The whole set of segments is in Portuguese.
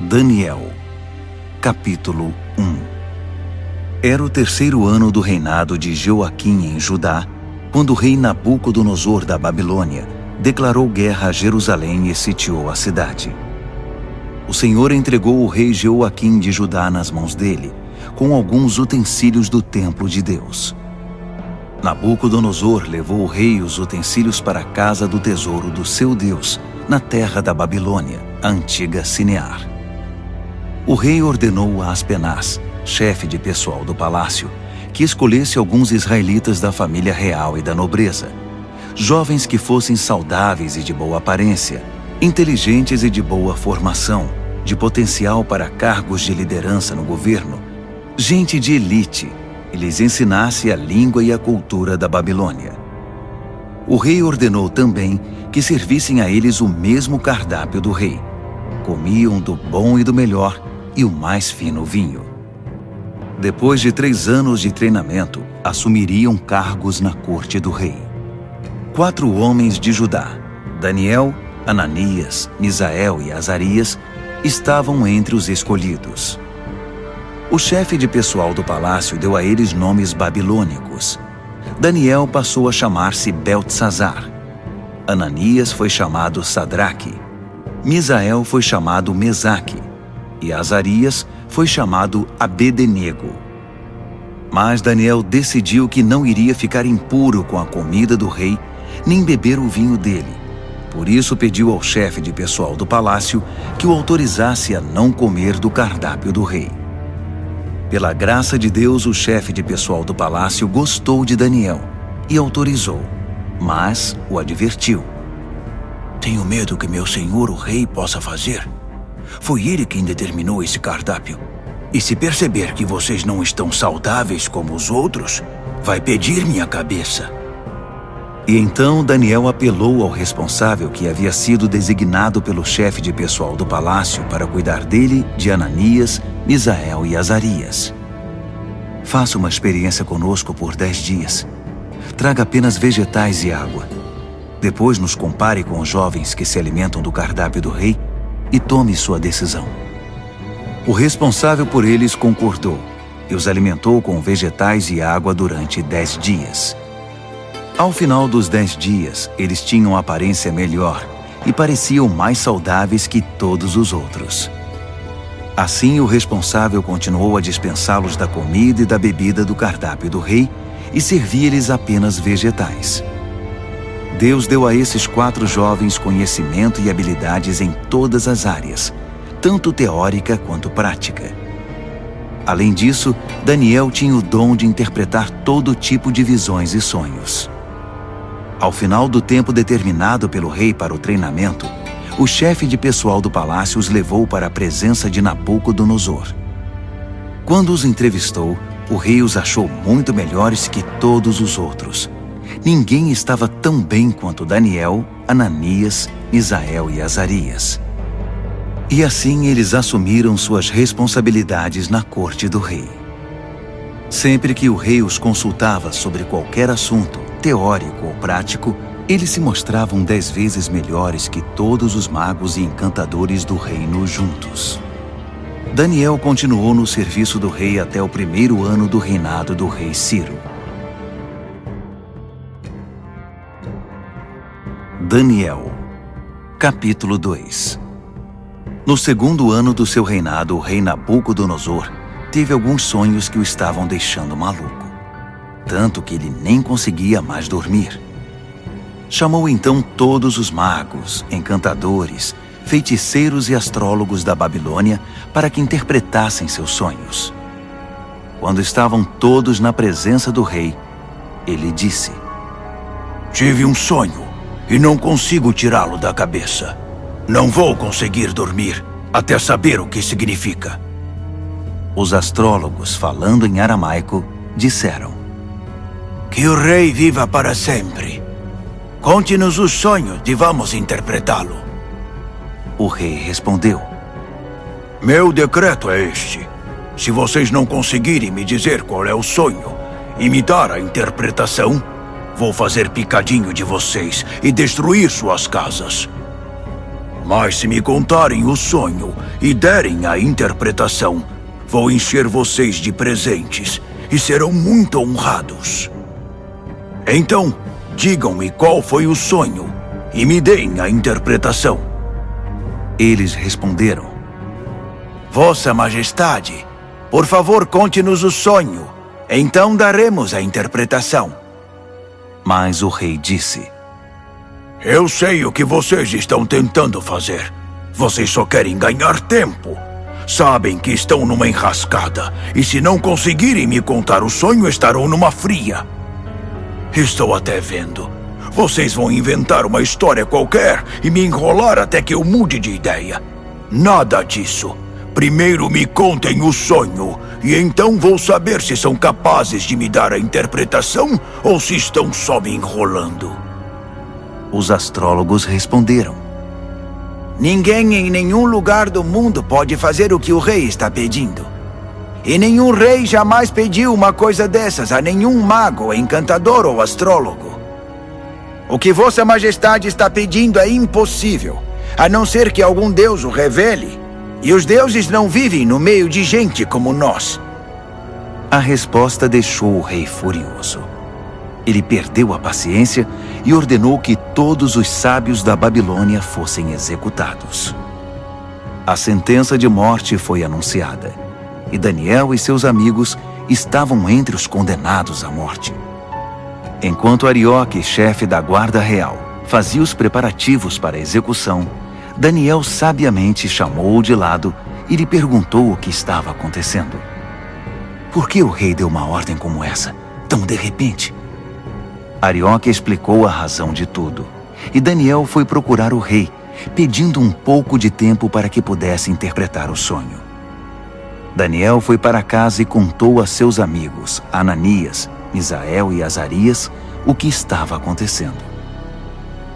Daniel, capítulo 1. Era o 3º ano do reinado de Joaquim em Judá, quando o rei Nabucodonosor da Babilônia declarou guerra a Jerusalém e sitiou a cidade. O Senhor entregou o rei Joaquim de Judá nas mãos dele, com alguns utensílios do templo de Deus. Nabucodonosor levou o rei e os utensílios para a casa do tesouro do seu Deus, na terra da Babilônia, a antiga Sinear. O rei ordenou a Aspenaz, chefe de pessoal do palácio, que escolhesse alguns israelitas da família real e da nobreza, jovens que fossem saudáveis e de boa aparência, inteligentes e de boa formação, de potencial para cargos de liderança no governo, gente de elite, e lhes ensinasse a língua e a cultura da Babilônia. O rei ordenou também que servissem a eles o mesmo cardápio do rei. Comiam do bom e do melhor e o mais fino vinho. Depois de 3 anos de treinamento, assumiriam cargos na corte do rei. 4 homens de Judá, Daniel, Ananias, Misael e Azarias, estavam entre os escolhidos. O chefe de pessoal do palácio deu a eles nomes babilônicos. Daniel passou a chamar-se Beltesazar. Ananias foi chamado Sadraque. Misael foi chamado Mesaque. E Azarias foi chamado Abed-nego. Mas Daniel decidiu que não iria ficar impuro com a comida do rei, nem beber o vinho dele. Por isso pediu ao chefe de pessoal do palácio que o autorizasse a não comer do cardápio do rei. Pela graça de Deus, o chefe de pessoal do palácio gostou de Daniel e autorizou, mas o advertiu. Tenho medo que meu senhor, o rei, possa fazer. Foi ele quem determinou esse cardápio. E se perceber que vocês não estão saudáveis como os outros, vai pedir minha cabeça. E então Daniel apelou ao responsável que havia sido designado pelo chefe de pessoal do palácio para cuidar dele, de Ananias, Misael e Azarias. Faça uma experiência conosco por 10 dias. Traga apenas vegetais e água. Depois nos compare com os jovens que se alimentam do cardápio do rei e tome sua decisão. O responsável por eles concordou e os alimentou com vegetais e água durante 10 dias. Ao final dos 10 dias, eles tinham aparência melhor e pareciam mais saudáveis que todos os outros. Assim, o responsável continuou a dispensá-los da comida e da bebida do cardápio do rei e servia-lhes apenas vegetais. Deus deu a esses 4 jovens conhecimento e habilidades em todas as áreas, tanto teórica quanto prática. Além disso, Daniel tinha o dom de interpretar todo tipo de visões e sonhos. Ao final do tempo determinado pelo rei para o treinamento, o chefe de pessoal do palácio os levou para a presença de Nabucodonosor. Quando os entrevistou, o rei os achou muito melhores que todos os outros. Ninguém estava tão bem quanto Daniel, Ananias, Misael e Azarias. E assim eles assumiram suas responsabilidades na corte do rei. Sempre que o rei os consultava sobre qualquer assunto, teórico ou prático, eles se mostravam 10 vezes melhores que todos os magos e encantadores do reino juntos. Daniel continuou no serviço do rei até o 1º ano do reinado do rei Ciro. Daniel, capítulo 2. No 2º ano do seu reinado, o rei Nabucodonosor teve alguns sonhos que o estavam deixando maluco, tanto que ele nem conseguia mais dormir. Chamou então todos os magos, encantadores, feiticeiros e astrólogos da Babilônia para que interpretassem seus sonhos. Quando estavam todos na presença do rei, ele disse: Tive um sonho e não consigo tirá-lo da cabeça. Não vou conseguir dormir até saber o que significa. Os astrólogos, falando em aramaico, disseram: Que o rei viva para sempre. Conte-nos o sonho e vamos interpretá-lo. O rei respondeu: Meu decreto é este. Se vocês não conseguirem me dizer qual é o sonho e me dar a interpretação, vou fazer picadinho de vocês e destruir suas casas. Mas se me contarem o sonho e derem a interpretação, vou encher vocês de presentes e serão muito honrados. Então, digam-me qual foi o sonho e me deem a interpretação. Eles responderam: Vossa Majestade, por favor, conte-nos o sonho. Então daremos a interpretação. Mas o rei disse: Eu sei o que vocês estão tentando fazer. Vocês só querem ganhar tempo. Sabem que estão numa enrascada, e se não conseguirem me contar o sonho, estarão numa fria. Estou até vendo. Vocês vão inventar uma história qualquer e me enrolar até que eu mude de ideia. Nada disso. Primeiro me contem o sonho, e então vou saber se são capazes de me dar a interpretação ou se estão só me enrolando. Os astrólogos responderam: Ninguém em nenhum lugar do mundo pode fazer o que o rei está pedindo. E nenhum rei jamais pediu uma coisa dessas a nenhum mago, encantador ou astrólogo. O que Vossa Majestade está pedindo é impossível, a não ser que algum deus o revele. E os deuses não vivem no meio de gente como nós. A resposta deixou o rei furioso. Ele perdeu a paciência e ordenou que todos os sábios da Babilônia fossem executados. A sentença de morte foi anunciada, e Daniel e seus amigos estavam entre os condenados à morte. Enquanto Arioque, chefe da guarda real, fazia os preparativos para a execução, Daniel sabiamente chamou-o de lado e lhe perguntou o que estava acontecendo. Por que o rei deu uma ordem como essa, tão de repente? Arioque explicou a razão de tudo, e Daniel foi procurar o rei, pedindo um pouco de tempo para que pudesse interpretar o sonho. Daniel foi para casa e contou a seus amigos, Ananias, Misael e Azarias, o que estava acontecendo.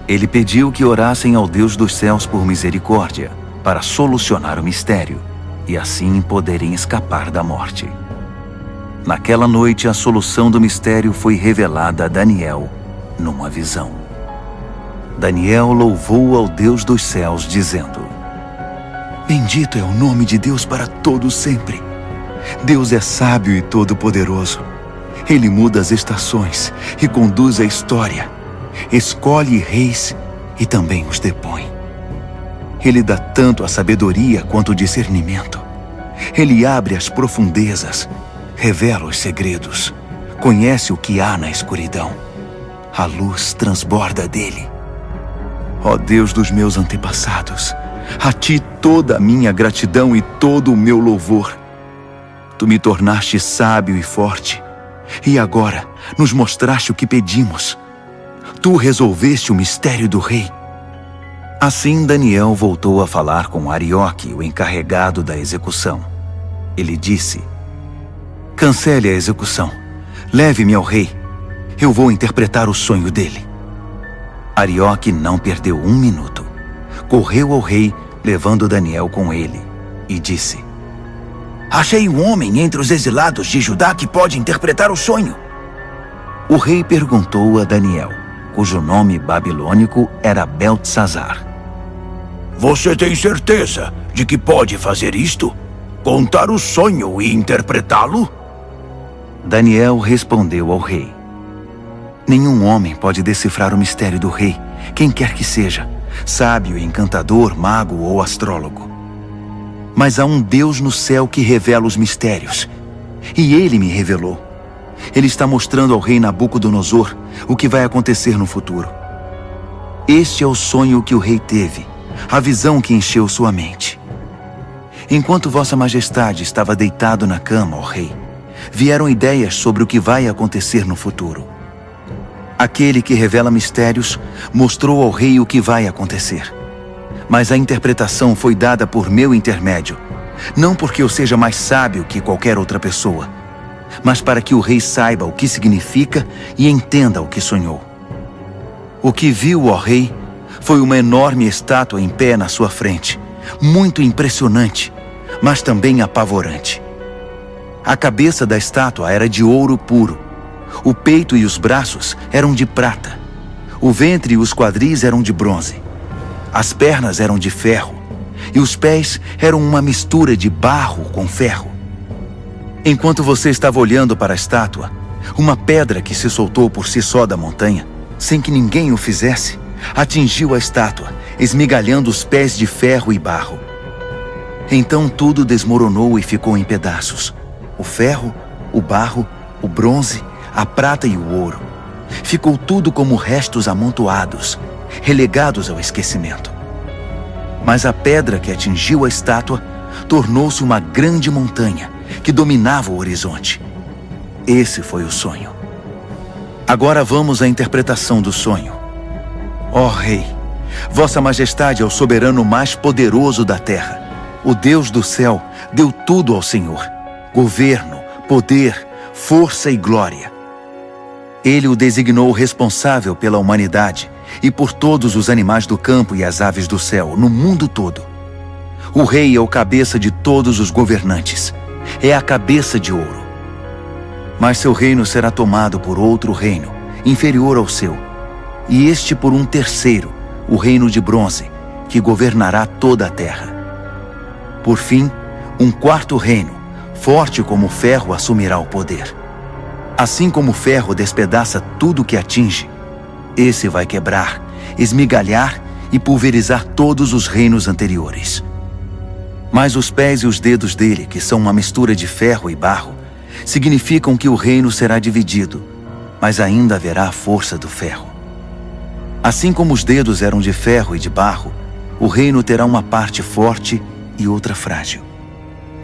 Ele pediu que orassem ao Deus dos céus por misericórdia, para solucionar o mistério, e assim poderem escapar da morte. Naquela noite, a solução do mistério foi revelada a Daniel numa visão. Daniel louvou ao Deus dos céus, dizendo: Bendito é o nome de Deus para todo sempre. Deus é sábio e todo-poderoso. Ele muda as estações e conduz a história. Escolhe reis e também os depõe. Ele dá tanto a sabedoria quanto o discernimento. Ele abre as profundezas, revela os segredos, conhece o que há na escuridão. A luz transborda dele. Ó Deus dos meus antepassados, a ti toda a minha gratidão e todo o meu louvor. Tu me tornaste sábio e forte, e agora nos mostraste o que pedimos. Tu resolveste o mistério do rei. Assim Daniel voltou a falar com Arioque, o encarregado da execução. Ele disse: Cancele a execução. Leve-me ao rei. Eu vou interpretar o sonho dele. Arioque não perdeu um minuto. Correu ao rei, levando Daniel com ele, e disse: Achei um homem entre os exilados de Judá que pode interpretar o sonho. O rei perguntou a Daniel, cujo nome babilônico era Beltesazar: Você tem certeza de que pode fazer isto? Contar o sonho e interpretá-lo? Daniel respondeu ao rei: Nenhum homem pode decifrar o mistério do rei, quem quer que seja, sábio, encantador, mago ou astrólogo. Mas há um Deus no céu que revela os mistérios, e ele me revelou. Ele está mostrando ao rei Nabucodonosor o que vai acontecer no futuro. Este é o sonho que o rei teve, a visão que encheu sua mente. Enquanto Vossa Majestade estava deitado na cama, ó rei, vieram ideias sobre o que vai acontecer no futuro. Aquele que revela mistérios mostrou ao rei o que vai acontecer. Mas a interpretação foi dada por meu intermédio, não porque eu seja mais sábio que qualquer outra pessoa, mas para que o rei saiba o que significa e entenda o que sonhou. O que viu, ó rei, foi uma enorme estátua em pé na sua frente, muito impressionante, mas também apavorante. A cabeça da estátua era de ouro puro, o peito e os braços eram de prata, o ventre e os quadris eram de bronze. As pernas eram de ferro, e os pés eram uma mistura de barro com ferro. Enquanto você estava olhando para a estátua, uma pedra que se soltou por si só da montanha, sem que ninguém o fizesse, atingiu a estátua, esmigalhando os pés de ferro e barro. Então tudo desmoronou e ficou em pedaços. O ferro, o barro, o bronze, a prata e o ouro. Ficou tudo como restos amontoados, relegados ao esquecimento. Mas a pedra que atingiu a estátua tornou-se uma grande montanha que dominava o horizonte. Esse foi o sonho. Agora vamos à interpretação do sonho. Ó Rei, Vossa Majestade é o soberano mais poderoso da terra. O Deus do céu deu tudo ao Senhor: governo, poder, força e glória. Ele o designou responsável pela humanidade e por todos os animais do campo e as aves do céu, no mundo todo. O rei é o cabeça de todos os governantes. É a cabeça de ouro. Mas seu reino será tomado por outro reino, inferior ao seu, e este por um terceiro, o reino de bronze, que governará toda a terra. Por fim, um quarto reino, forte como o ferro, assumirá o poder. Assim como o ferro despedaça tudo que atinge, esse vai quebrar, esmigalhar e pulverizar todos os reinos anteriores. Mas os pés e os dedos dele, que são uma mistura de ferro e barro, significam que o reino será dividido, mas ainda haverá a força do ferro. Assim como os dedos eram de ferro e de barro, o reino terá uma parte forte e outra frágil.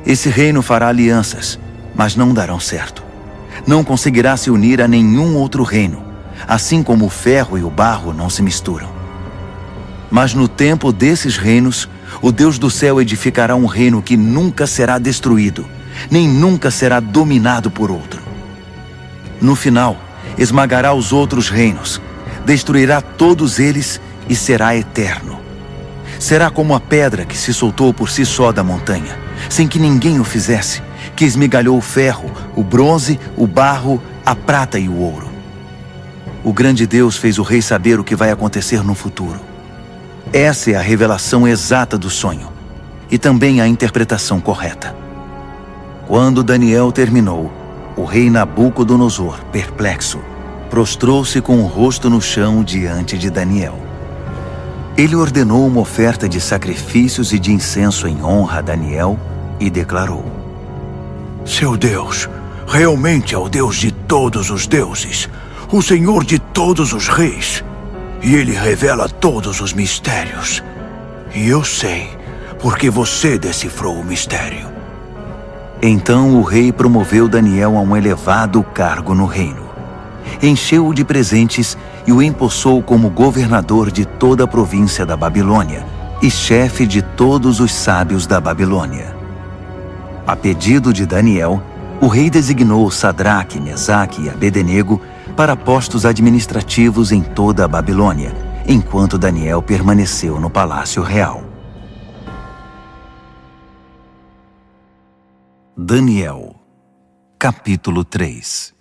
Esse reino fará alianças, mas não darão certo. Não conseguirá se unir a nenhum outro reino, assim como o ferro e o barro não se misturam. Mas no tempo desses reinos, o Deus do céu edificará um reino que nunca será destruído, nem nunca será dominado por outro. No final, esmagará os outros reinos, destruirá todos eles e será eterno. Será como a pedra que se soltou por si só da montanha, sem que ninguém o fizesse, que esmigalhou o ferro, o bronze, o barro, a prata e o ouro. O grande Deus fez o rei saber o que vai acontecer no futuro. Essa é a revelação exata do sonho, e também a interpretação correta. Quando Daniel terminou, o rei Nabucodonosor, perplexo, prostrou-se com o rosto no chão diante de Daniel. Ele ordenou uma oferta de sacrifícios e de incenso em honra a Daniel e declarou: Seu Deus realmente é o Deus de todos os deuses, o Senhor de todos os reis, e Ele revela todos os mistérios. E eu sei, porque você decifrou o mistério. Então o rei promoveu Daniel a um elevado cargo no reino. Encheu-o de presentes e o empossou como governador de toda a província da Babilônia e chefe de todos os sábios da Babilônia. A pedido de Daniel, o rei designou Sadraque, Mesaque e Abednego para postos administrativos em toda a Babilônia, enquanto Daniel permaneceu no palácio real. Daniel, capítulo 3.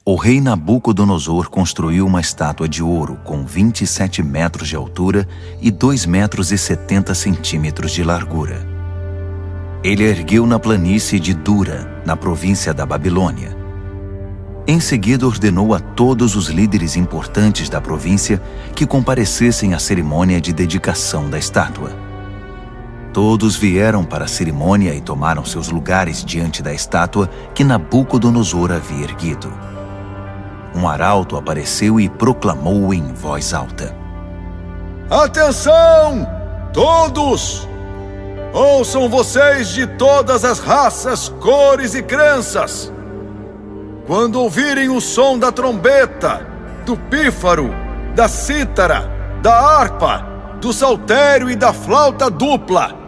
O rei Nabucodonosor construiu uma estátua de ouro com 27 metros de altura e 2,70 metros de largura. Ele a ergueu na planície de Dura, na província da Babilônia. Em seguida ordenou a todos os líderes importantes da província que comparecessem à cerimônia de dedicação da estátua. Todos vieram para a cerimônia e tomaram seus lugares diante da estátua que Nabucodonosor havia erguido. Um arauto apareceu e proclamou em voz alta: Atenção, todos! Ouçam vocês de todas as raças, cores e crenças! Quando ouvirem o som da trombeta, do pífaro, da cítara, da harpa, do saltério e da flauta dupla,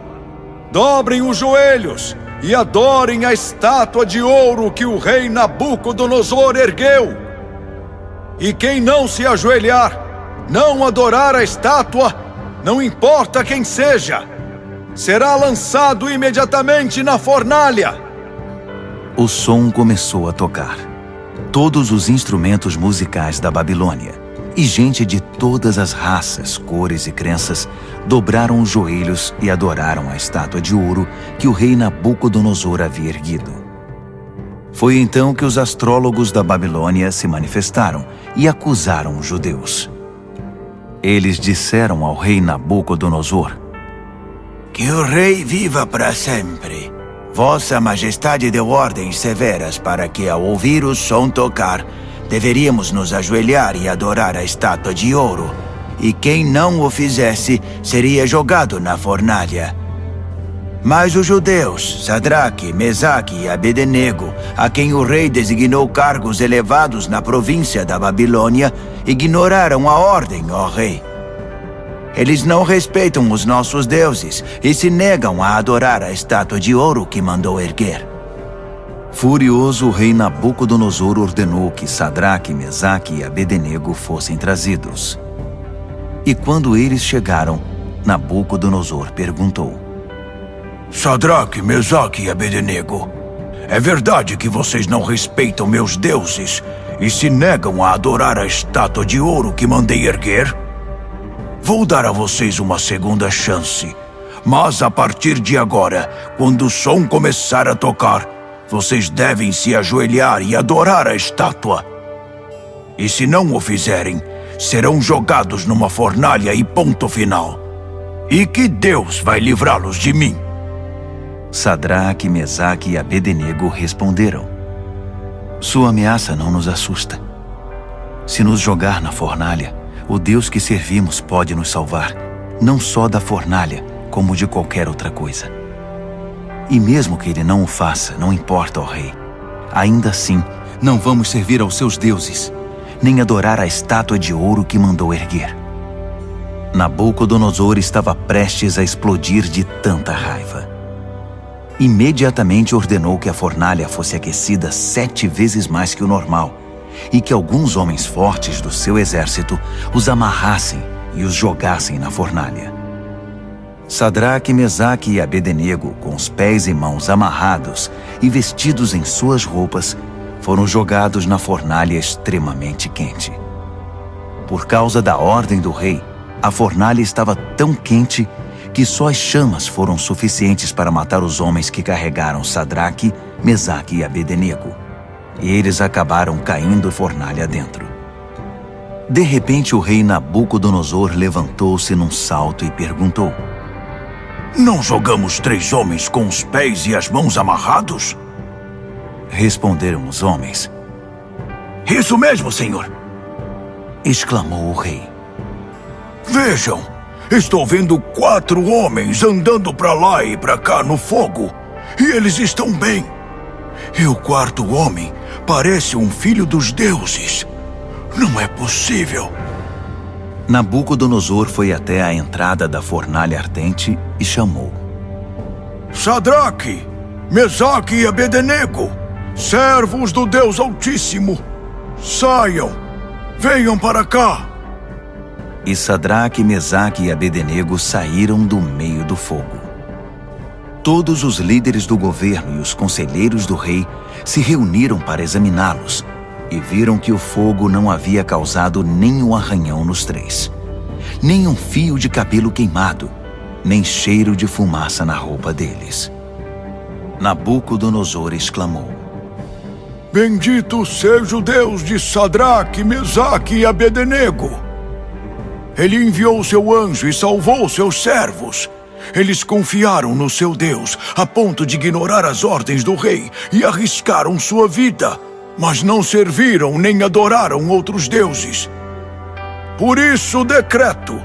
dobrem os joelhos e adorem a estátua de ouro que o rei Nabucodonosor ergueu. E quem não se ajoelhar, não adorar a estátua, não importa quem seja, será lançado imediatamente na fornalha. O som começou a tocar. Todos os instrumentos musicais da Babilônia e gente de todas as raças, cores e crenças dobraram os joelhos e adoraram a estátua de ouro que o rei Nabucodonosor havia erguido. Foi então que os astrólogos da Babilônia se manifestaram e acusaram os judeus. Eles disseram ao rei Nabucodonosor: Que o rei viva para sempre. Vossa Majestade deu ordens severas para que, ao ouvir o som tocar, deveríamos nos ajoelhar e adorar a estátua de ouro, e quem não o fizesse seria jogado na fornalha. Mas os judeus, Sadraque, Mesaque e Abednego, a quem o rei designou cargos elevados na província da Babilônia, ignoraram a ordem, ó rei. Eles não respeitam os nossos deuses e se negam a adorar a estátua de ouro que mandou erguer. Furioso, o rei Nabucodonosor ordenou que Sadraque, Mesaque e Abednego fossem trazidos. E quando eles chegaram, Nabucodonosor perguntou: Sadraque, Mesaque e Abednego, é verdade que vocês não respeitam meus deuses e se negam a adorar a estátua de ouro que mandei erguer? Vou dar a vocês uma segunda chance, mas a partir de agora, quando o som começar a tocar, vocês devem se ajoelhar e adorar a estátua. E se não o fizerem, serão jogados numa fornalha e ponto final. E que Deus vai livrá-los de mim? Sadraque, Mesaque e Abednego responderam: Sua ameaça não nos assusta. Se nos jogar na fornalha, o Deus que servimos pode nos salvar, não só da fornalha, como de qualquer outra coisa. E mesmo que ele não o faça, não importa, ó rei. Ainda assim, não vamos servir aos seus deuses, nem adorar a estátua de ouro que mandou erguer. Nabucodonosor estava prestes a explodir de tanta raiva. Imediatamente ordenou que a fornalha fosse aquecida 7 vezes mais que o normal, e que alguns homens fortes do seu exército os amarrassem e os jogassem na fornalha. Sadraque, Mesaque e Abednego, com os pés e mãos amarrados e vestidos em suas roupas, foram jogados na fornalha extremamente quente. Por causa da ordem do rei, a fornalha estava tão quente que só as chamas foram suficientes para matar os homens que carregaram Sadraque, Mesaque e Abednego. E eles acabaram caindo fornalha dentro. De repente, o rei Nabucodonosor levantou-se num salto e perguntou: Não jogamos 3 homens com os pés e as mãos amarrados? Responderam os homens. Isso mesmo, senhor! Exclamou o rei. Vejam, estou vendo 4 homens andando para lá e para cá no fogo, e eles estão bem. E o 4º homem parece um filho dos deuses. Não é possível. Nabucodonosor foi até a entrada da fornalha ardente e chamou: Sadraque, Mesaque e Abednego, servos do Deus Altíssimo, saiam, venham para cá. E Sadraque, Mesaque e Abednego saíram do meio do fogo. Todos os líderes do governo e os conselheiros do rei se reuniram para examiná-los e viram que o fogo não havia causado nenhum arranhão nos 3, nem um fio de cabelo queimado, nem cheiro de fumaça na roupa deles. Nabucodonosor exclamou: Bendito seja o Deus de Sadraque, Mesaque e Abednego! Ele enviou seu anjo e salvou seus servos. Eles confiaram no seu Deus a ponto de ignorar as ordens do rei e arriscaram sua vida, mas não serviram nem adoraram outros deuses. Por isso decreto: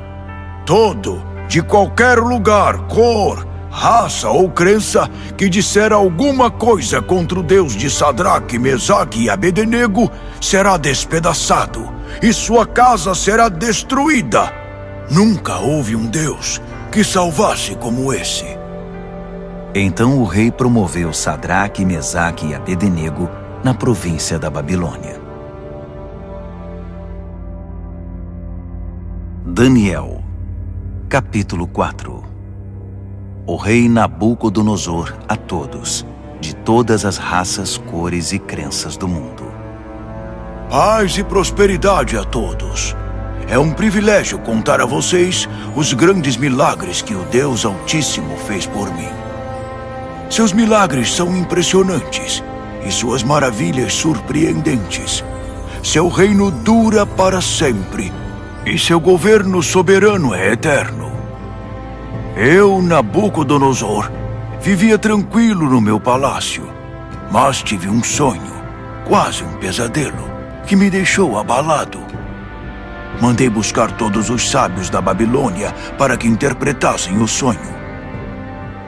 todo, de qualquer lugar, cor, raça ou crença, que disser alguma coisa contra o Deus de Sadraque, Mesaque e Abednego, será despedaçado, e sua casa será destruída. Nunca houve um Deus que salvasse como esse. Então o rei promoveu Sadraque, Mesaque e Abednego na província da Babilônia. Daniel, capítulo 4. O rei Nabucodonosor a todos, de todas as raças, cores e crenças do mundo. Paz e prosperidade a todos. É um privilégio contar a vocês os grandes milagres que o Deus Altíssimo fez por mim. Seus milagres são impressionantes e suas maravilhas surpreendentes. Seu reino dura para sempre e seu governo soberano é eterno. Eu, Nabucodonosor, vivia tranquilo no meu palácio, mas tive um sonho, quase um pesadelo, que me deixou abalado. Mandei buscar todos os sábios da Babilônia para que interpretassem o sonho.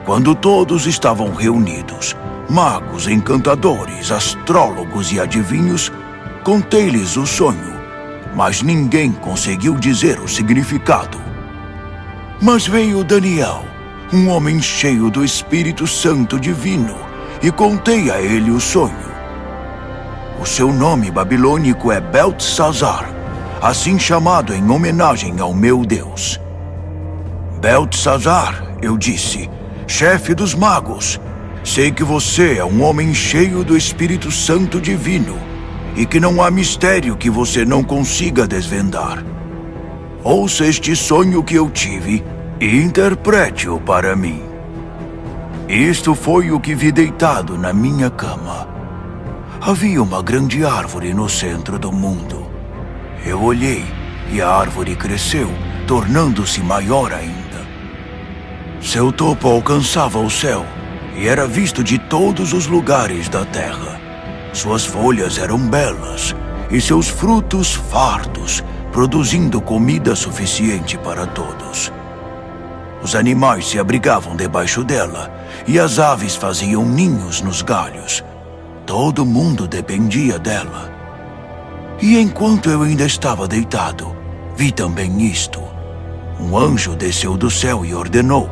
Quando todos estavam reunidos, magos, encantadores, astrólogos e adivinhos, contei-lhes o sonho, mas ninguém conseguiu dizer o significado. Mas veio Daniel, um homem cheio do Espírito Santo Divino, e contei a ele o sonho. O seu nome babilônico é Beltesazar, assim chamado em homenagem ao meu Deus. Beltesazar, eu disse, chefe dos magos, sei que você é um homem cheio do Espírito Santo Divino e que não há mistério que você não consiga desvendar. Ouça este sonho que eu tive e interprete-o para mim. Isto foi o que vi deitado na minha cama. Havia uma grande árvore no centro do mundo. Eu olhei e a árvore cresceu, tornando-se maior ainda. Seu topo alcançava o céu e era visto de todos os lugares da terra. Suas folhas eram belas e seus frutos fartos, produzindo comida suficiente para todos. Os animais se abrigavam debaixo dela e as aves faziam ninhos nos galhos. Todo mundo dependia dela. E enquanto eu ainda estava deitado, vi também isto. Um anjo desceu do céu e ordenou: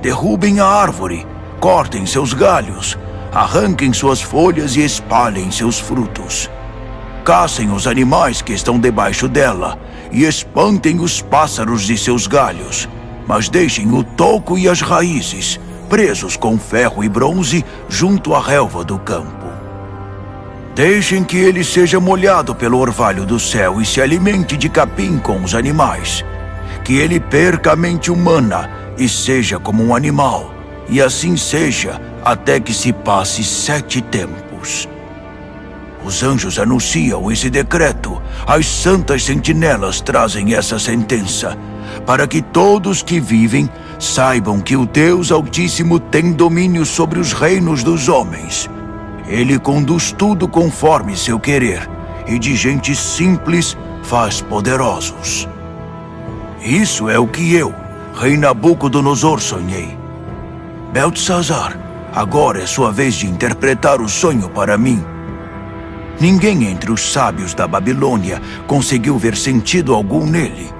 derrubem a árvore, cortem seus galhos, arranquem suas folhas e espalhem seus frutos. Caçem os animais que estão debaixo dela e espantem os pássaros de seus galhos, mas deixem o toco e as raízes presos com ferro e bronze junto à relva do campo. Deixem que ele seja molhado pelo orvalho do céu e se alimente de capim com os animais. Que ele perca a mente humana e seja como um animal, e assim seja até que se passe 7 tempos. Os anjos anunciam esse decreto, as santas sentinelas trazem essa sentença, para que todos que vivem saibam que o Deus Altíssimo tem domínio sobre os reinos dos homens. Ele conduz tudo conforme seu querer, e de gente simples faz poderosos. Isso é o que eu, rei Nabucodonosor, sonhei. Beltesazar, agora é sua vez de interpretar o sonho para mim. Ninguém entre os sábios da Babilônia conseguiu ver sentido algum nele,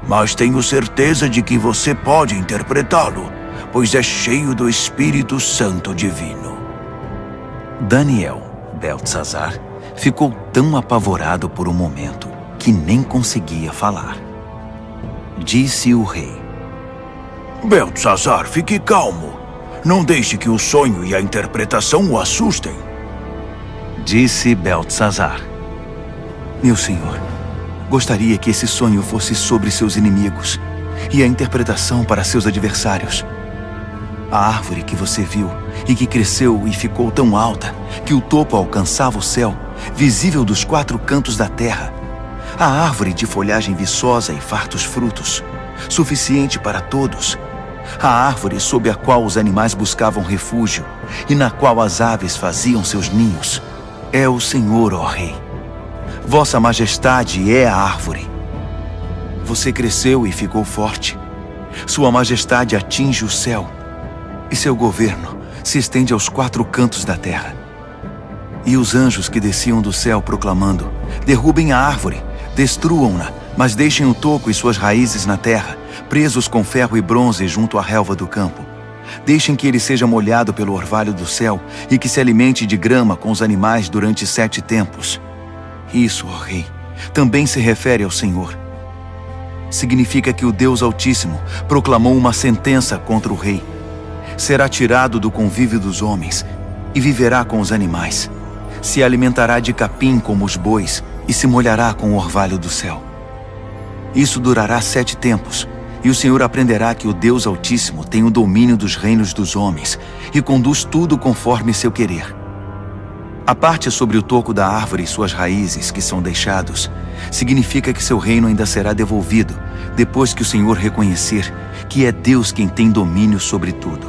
mas tenho certeza de que você pode interpretá-lo, pois é cheio do Espírito Santo Divino. Daniel, Beltesazar, ficou tão apavorado por um momento que nem conseguia falar. Disse o rei: Beltesazar, fique calmo. Não deixe que o sonho e a interpretação o assustem. Disse Beltesazar: meu senhor, gostaria que esse sonho fosse sobre seus inimigos e a interpretação para seus adversários. A árvore que você viu e que cresceu e ficou tão alta que o topo alcançava o céu, visível dos 4 cantos da terra. A árvore de folhagem viçosa e fartos frutos, suficiente para todos. A árvore sob a qual os animais buscavam refúgio e na qual as aves faziam seus ninhos. É o Senhor, ó Rei. Vossa Majestade é a árvore. Você cresceu e ficou forte. Sua Majestade atinge o céu e seu governo se estende aos 4 cantos da terra. E os anjos que desciam do céu proclamando: derrubem a árvore, destruam-na, mas deixem o toco e suas raízes na terra, presos com ferro e bronze junto à relva do campo. Deixem que ele seja molhado pelo orvalho do céu e que se alimente de grama com os animais durante 7 tempos. Isso, ó Rei, também se refere ao Senhor. Significa que o Deus Altíssimo proclamou uma sentença contra o rei. Será tirado do convívio dos homens e viverá com os animais. Se alimentará de capim como os bois e se molhará com o orvalho do céu. Isso durará 7 tempos, e o Senhor aprenderá que o Deus Altíssimo tem o domínio dos reinos dos homens e conduz tudo conforme seu querer. A parte sobre o toco da árvore e suas raízes que são deixados significa que seu reino ainda será devolvido depois que o Senhor reconhecer que é Deus quem tem domínio sobre tudo.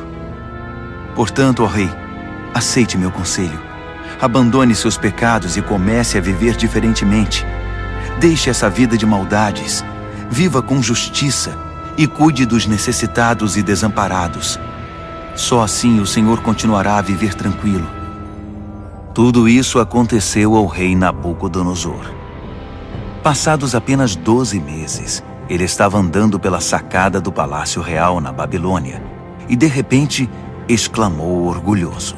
Portanto, ó rei, aceite meu conselho. Abandone seus pecados e comece a viver diferentemente. Deixe essa vida de maldades. Viva com justiça e cuide dos necessitados e desamparados. Só assim o Senhor continuará a viver tranquilo. Tudo isso aconteceu ao rei Nabucodonosor. Passados apenas 12 meses, ele estava andando pela sacada do Palácio Real na Babilônia e, de repente, exclamou orgulhoso: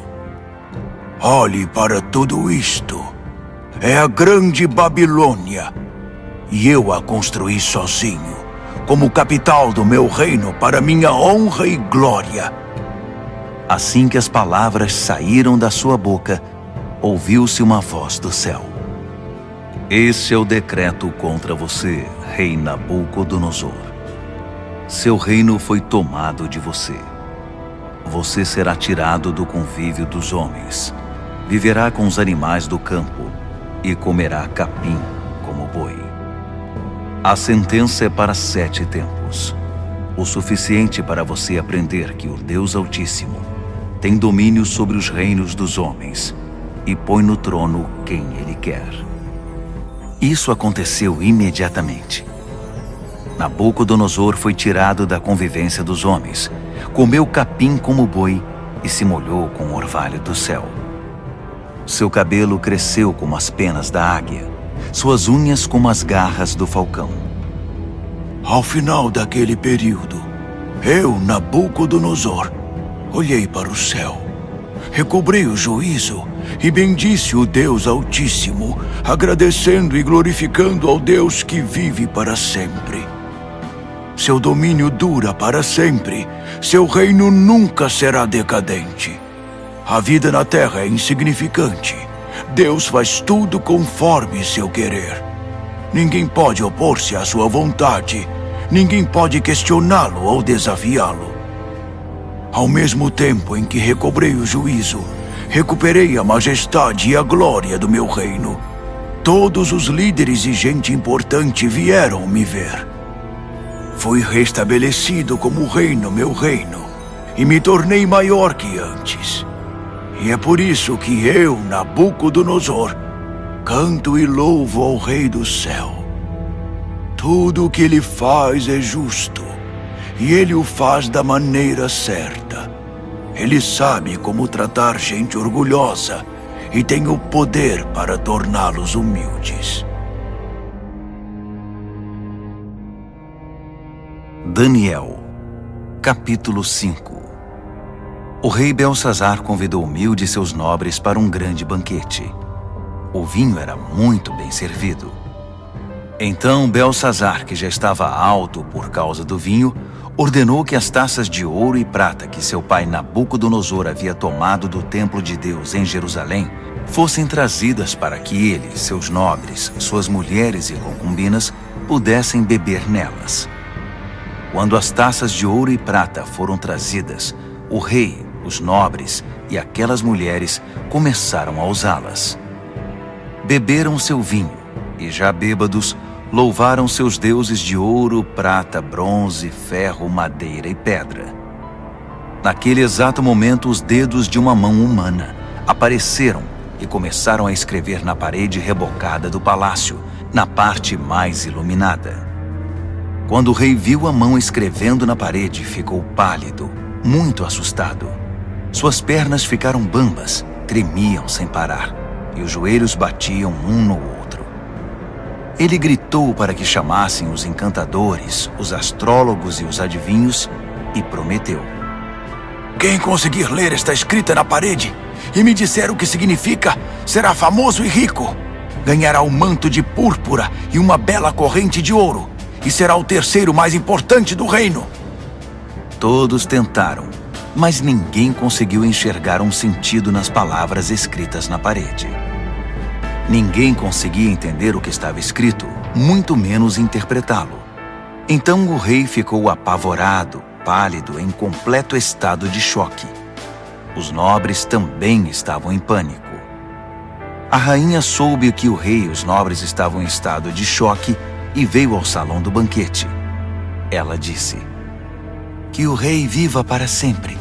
Olhe para tudo isto. É a grande Babilônia. E eu a construí sozinho, como capital do meu reino para minha honra e glória. Assim que as palavras saíram da sua boca, ouviu-se uma voz do céu: Esse é o decreto contra você, rei Nabucodonosor. Seu reino foi tomado de você. Você será tirado do convívio dos homens. Viverá com os animais do campo e comerá capim como boi. A sentença é para 7 tempos, o suficiente para você aprender que o Deus Altíssimo tem domínio sobre os reinos dos homens e põe no trono quem ele quer. Isso aconteceu imediatamente. Nabucodonosor foi tirado da convivência dos homens, comeu capim como boi e se molhou com o orvalho do céu. Seu cabelo cresceu como as penas da águia, suas unhas como as garras do falcão. Ao final daquele período, eu, Nabucodonosor, olhei para o céu, recobrei o juízo e bendisse o Deus Altíssimo, agradecendo e glorificando ao Deus que vive para sempre. Seu domínio dura para sempre, seu reino nunca será decadente. A vida na terra é insignificante. Deus faz tudo conforme seu querer. Ninguém pode opor-se à sua vontade. Ninguém pode questioná-lo ou desafiá-lo. Ao mesmo tempo em que recobrei o juízo, recuperei a majestade e a glória do meu reino. Todos os líderes e gente importante vieram me ver. Fui restabelecido como rei no meu reino e me tornei maior que antes. E é por isso que eu, Nabucodonosor, canto e louvo ao Rei do Céu. Tudo o que ele faz é justo, e ele o faz da maneira certa. Ele sabe como tratar gente orgulhosa e tem o poder para torná-los humildes. Daniel, capítulo 5. O rei Belsazar convidou Mil de seus nobres para um grande banquete. O vinho era muito bem servido. Então Belsazar, que já estava alto por causa do vinho, ordenou que as taças de ouro e prata que seu pai Nabucodonosor havia tomado do templo de Deus em Jerusalém fossem trazidas para que ele, seus nobres, suas mulheres e concubinas pudessem beber nelas. Quando as taças de ouro e prata foram trazidas, o rei, os nobres e aquelas mulheres começaram a usá-las. Beberam seu vinho e, já bêbados, louvaram seus deuses de ouro, prata, bronze, ferro, madeira e pedra. Naquele exato momento, os dedos de uma mão humana apareceram e começaram a escrever na parede rebocada do palácio, na parte mais iluminada. Quando o rei viu a mão escrevendo na parede, ficou pálido, muito assustado. Suas pernas ficaram bambas, tremiam sem parar, e os joelhos batiam um no outro. Ele gritou para que chamassem os encantadores, os astrólogos e os adivinhos, e prometeu: Quem conseguir ler esta escrita na parede e me disser o que significa, será famoso e rico. Ganhará um manto de púrpura e uma bela corrente de ouro, e será o terceiro mais importante do reino. Todos tentaram, mas ninguém conseguiu enxergar um sentido nas palavras escritas na parede. Ninguém conseguia entender o que estava escrito, muito menos interpretá-lo. Então o rei ficou apavorado, pálido, em completo estado de choque. Os nobres também estavam em pânico. A rainha soube que o rei e os nobres estavam em estado de choque e veio ao salão do banquete. Ela disse: "Que o rei viva para sempre.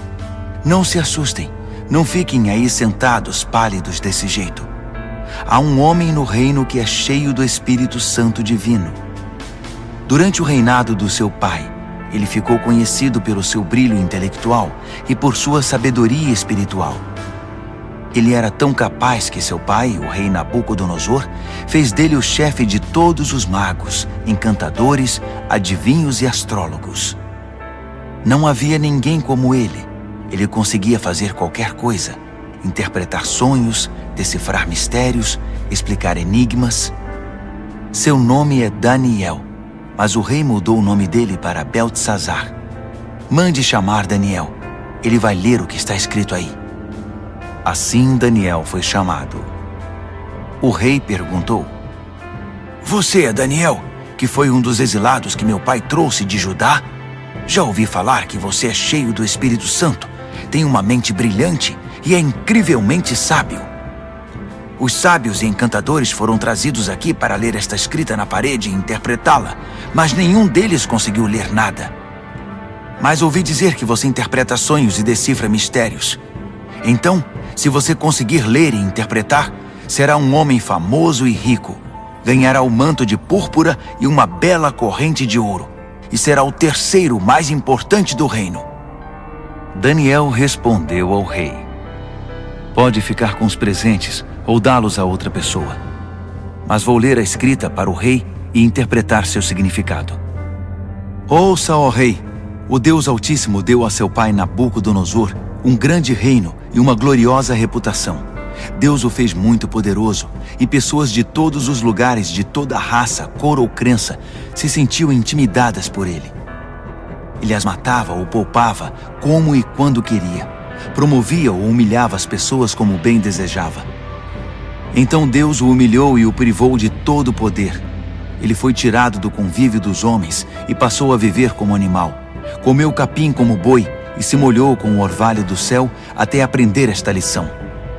Não se assustem, não fiquem aí sentados pálidos desse jeito. Há um homem no reino que é cheio do Espírito Santo divino. Durante o reinado do seu pai, ele ficou conhecido pelo seu brilho intelectual e por sua sabedoria espiritual. Ele era tão capaz que seu pai, o rei Nabucodonosor, fez dele o chefe de todos os magos, encantadores, adivinhos e astrólogos. Não havia ninguém como ele. Ele conseguia fazer qualquer coisa: interpretar sonhos, decifrar mistérios, explicar enigmas. Seu nome é Daniel, mas o rei mudou o nome dele para Beltesazar. Mande chamar Daniel. Ele vai ler o que está escrito aí." Assim Daniel foi chamado. O rei perguntou: "Você é Daniel, que foi um dos exilados que meu pai trouxe de Judá? Já ouvi falar que você é cheio do Espírito Santo, tem uma mente brilhante e é incrivelmente sábio. Os sábios e encantadores foram trazidos aqui para ler esta escrita na parede e interpretá-la, mas nenhum deles conseguiu ler nada. Mas ouvi dizer que você interpreta sonhos e decifra mistérios. Então, se você conseguir ler e interpretar, será um homem famoso e rico. Ganhará o manto de púrpura e uma bela corrente de ouro, e será o terceiro mais importante do reino." Daniel respondeu ao rei: "Pode ficar com os presentes ou dá-los a outra pessoa. Mas vou ler a escrita para o rei e interpretar seu significado. Ouça, ó rei, o Deus Altíssimo deu a seu pai Nabucodonosor um grande reino e uma gloriosa reputação. Deus o fez muito poderoso, e pessoas de todos os lugares, de toda raça, cor ou crença, se sentiam intimidadas por ele. Ele as matava ou poupava, como e quando queria. Promovia ou humilhava as pessoas como bem desejava. Então Deus o humilhou e o privou de todo o poder. Ele foi tirado do convívio dos homens e passou a viver como animal. Comeu capim como boi e se molhou com o orvalho do céu até aprender esta lição: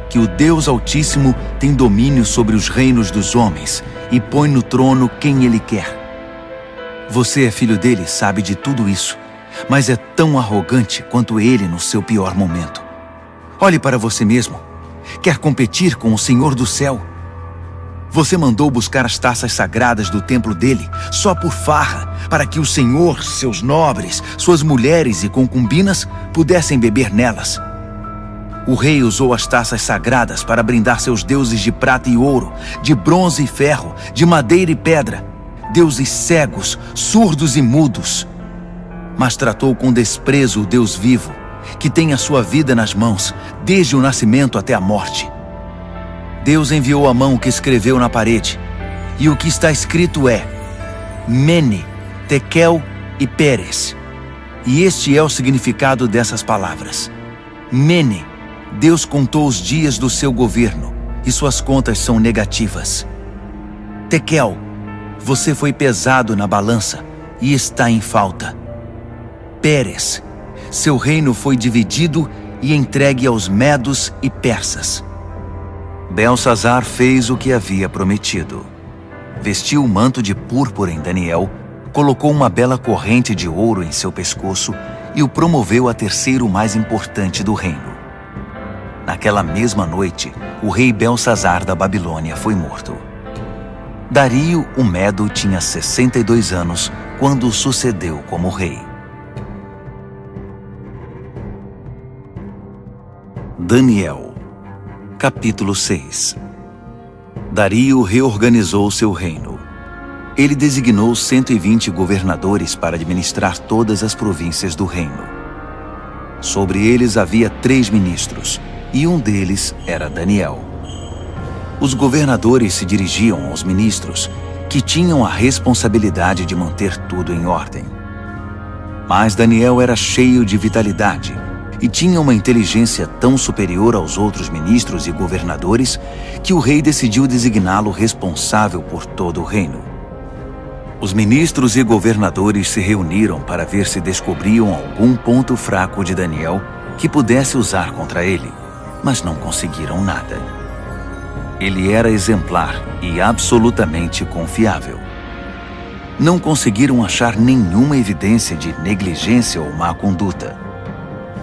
que o Deus Altíssimo tem domínio sobre os reinos dos homens e põe no trono quem ele quer. Você é filho dele, sabe de tudo isso, mas é tão arrogante quanto ele no seu pior momento. Olhe para você mesmo. Quer competir com o Senhor do céu? Você mandou buscar as taças sagradas do templo dele só por farra, para que o Senhor, seus nobres, suas mulheres e concubinas pudessem beber nelas. O rei usou as taças sagradas para brindar seus deuses de prata e ouro, de bronze e ferro, de madeira e pedra, deuses cegos, surdos e mudos. Mas tratou com desprezo o Deus vivo, que tem a sua vida nas mãos, desde o nascimento até a morte. Deus enviou a mão que escreveu na parede, e o que está escrito é: Mene, Tekel e Peres. E este é o significado dessas palavras. Mene, Deus contou os dias do seu governo, e suas contas são negativas. Tekel, você foi pesado na balança e está em falta. Peres, seu reino foi dividido e entregue aos medos e persas. Beltesazar fez o que havia prometido. Vestiu o manto de púrpura em Daniel, colocou uma bela corrente de ouro em seu pescoço e o promoveu a terceiro mais importante do reino. Naquela mesma noite, o rei Beltesazar da Babilônia foi morto. Dario, o Medo, tinha 62 anos quando o sucedeu como rei. Daniel, capítulo 6. Dario reorganizou seu reino. Ele designou 120 governadores para administrar todas as províncias do reino. Sobre eles havia 3 ministros, e um deles era Daniel. Os governadores se dirigiam aos ministros, que tinham a responsabilidade de manter tudo em ordem. Mas Daniel era cheio de vitalidade e tinha uma inteligência tão superior aos outros ministros e governadores que o rei decidiu designá-lo responsável por todo o reino. Os ministros e governadores se reuniram para ver se descobriam algum ponto fraco de Daniel que pudesse usar contra ele, mas não conseguiram nada. Ele era exemplar e absolutamente confiável. Não conseguiram achar nenhuma evidência de negligência ou má conduta.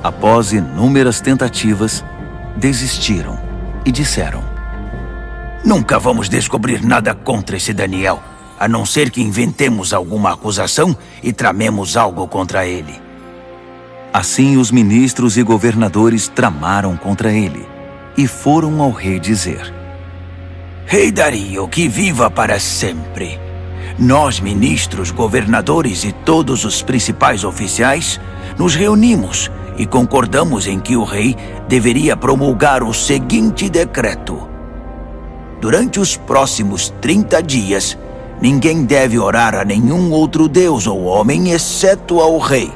Após inúmeras tentativas, desistiram e disseram: Nunca vamos descobrir nada contra esse Daniel, a não ser que inventemos alguma acusação e tramemos algo contra ele. Assim, os ministros e governadores tramaram contra ele e foram ao rei dizer: Rei Dario, que viva para sempre! Nós, ministros, governadores e todos os principais oficiais, nos reunimos e concordamos em que o rei deveria promulgar o seguinte decreto: durante os próximos 30 dias, ninguém deve orar a nenhum outro deus ou homem exceto ao rei.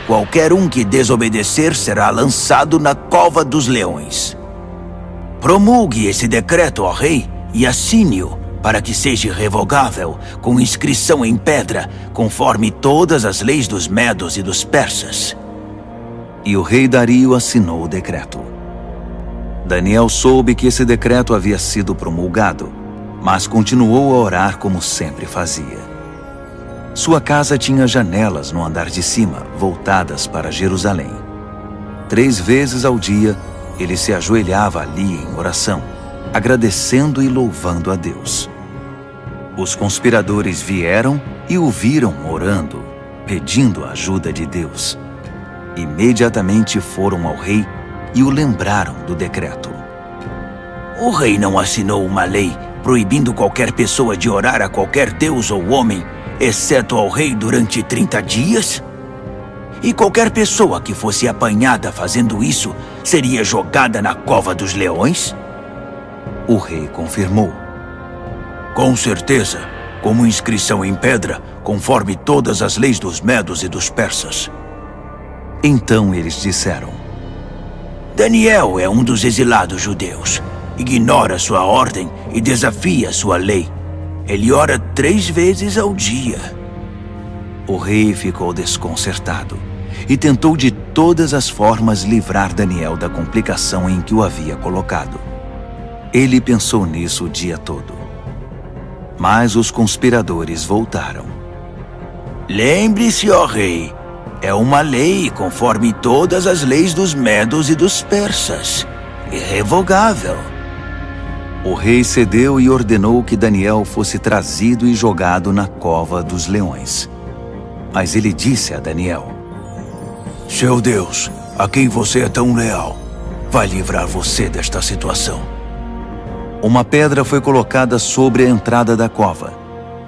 Qualquer um que desobedecer será lançado na cova dos leões. Promulgue esse decreto, ó rei, e assine-o para que seja irrevogável, com inscrição em pedra, conforme todas as leis dos medos e dos persas. E o rei Dario assinou o decreto. Daniel soube que esse decreto havia sido promulgado, mas continuou a orar como sempre fazia. Sua casa tinha janelas no andar de cima, voltadas para Jerusalém. 3 vezes ao dia, ele se ajoelhava ali em oração, agradecendo e louvando a Deus. Os conspiradores vieram e o viram orando, pedindo a ajuda de Deus. Imediatamente foram ao rei e o lembraram do decreto. O rei não assinou uma lei proibindo qualquer pessoa de orar a qualquer deus ou homem, exceto ao rei durante 30 dias? E qualquer pessoa que fosse apanhada fazendo isso seria jogada na cova dos leões? O rei confirmou. Com certeza, como inscrição em pedra, conforme todas as leis dos medos e dos persas. Então eles disseram: Daniel é um dos exilados judeus. Ignora sua ordem e desafia sua lei. Ele ora 3 vezes ao dia. O rei ficou desconcertado e tentou de todas as formas livrar Daniel da complicação em que o havia colocado. Ele pensou nisso o dia todo. Mas os conspiradores voltaram. Lembre-se, ó rei, é uma lei conforme todas as leis dos medos e dos persas. Irrevogável. O rei cedeu e ordenou que Daniel fosse trazido e jogado na cova dos leões. Mas ele disse a Daniel: Seu Deus, a quem você é tão leal, vai livrar você desta situação. Uma pedra foi colocada sobre a entrada da cova.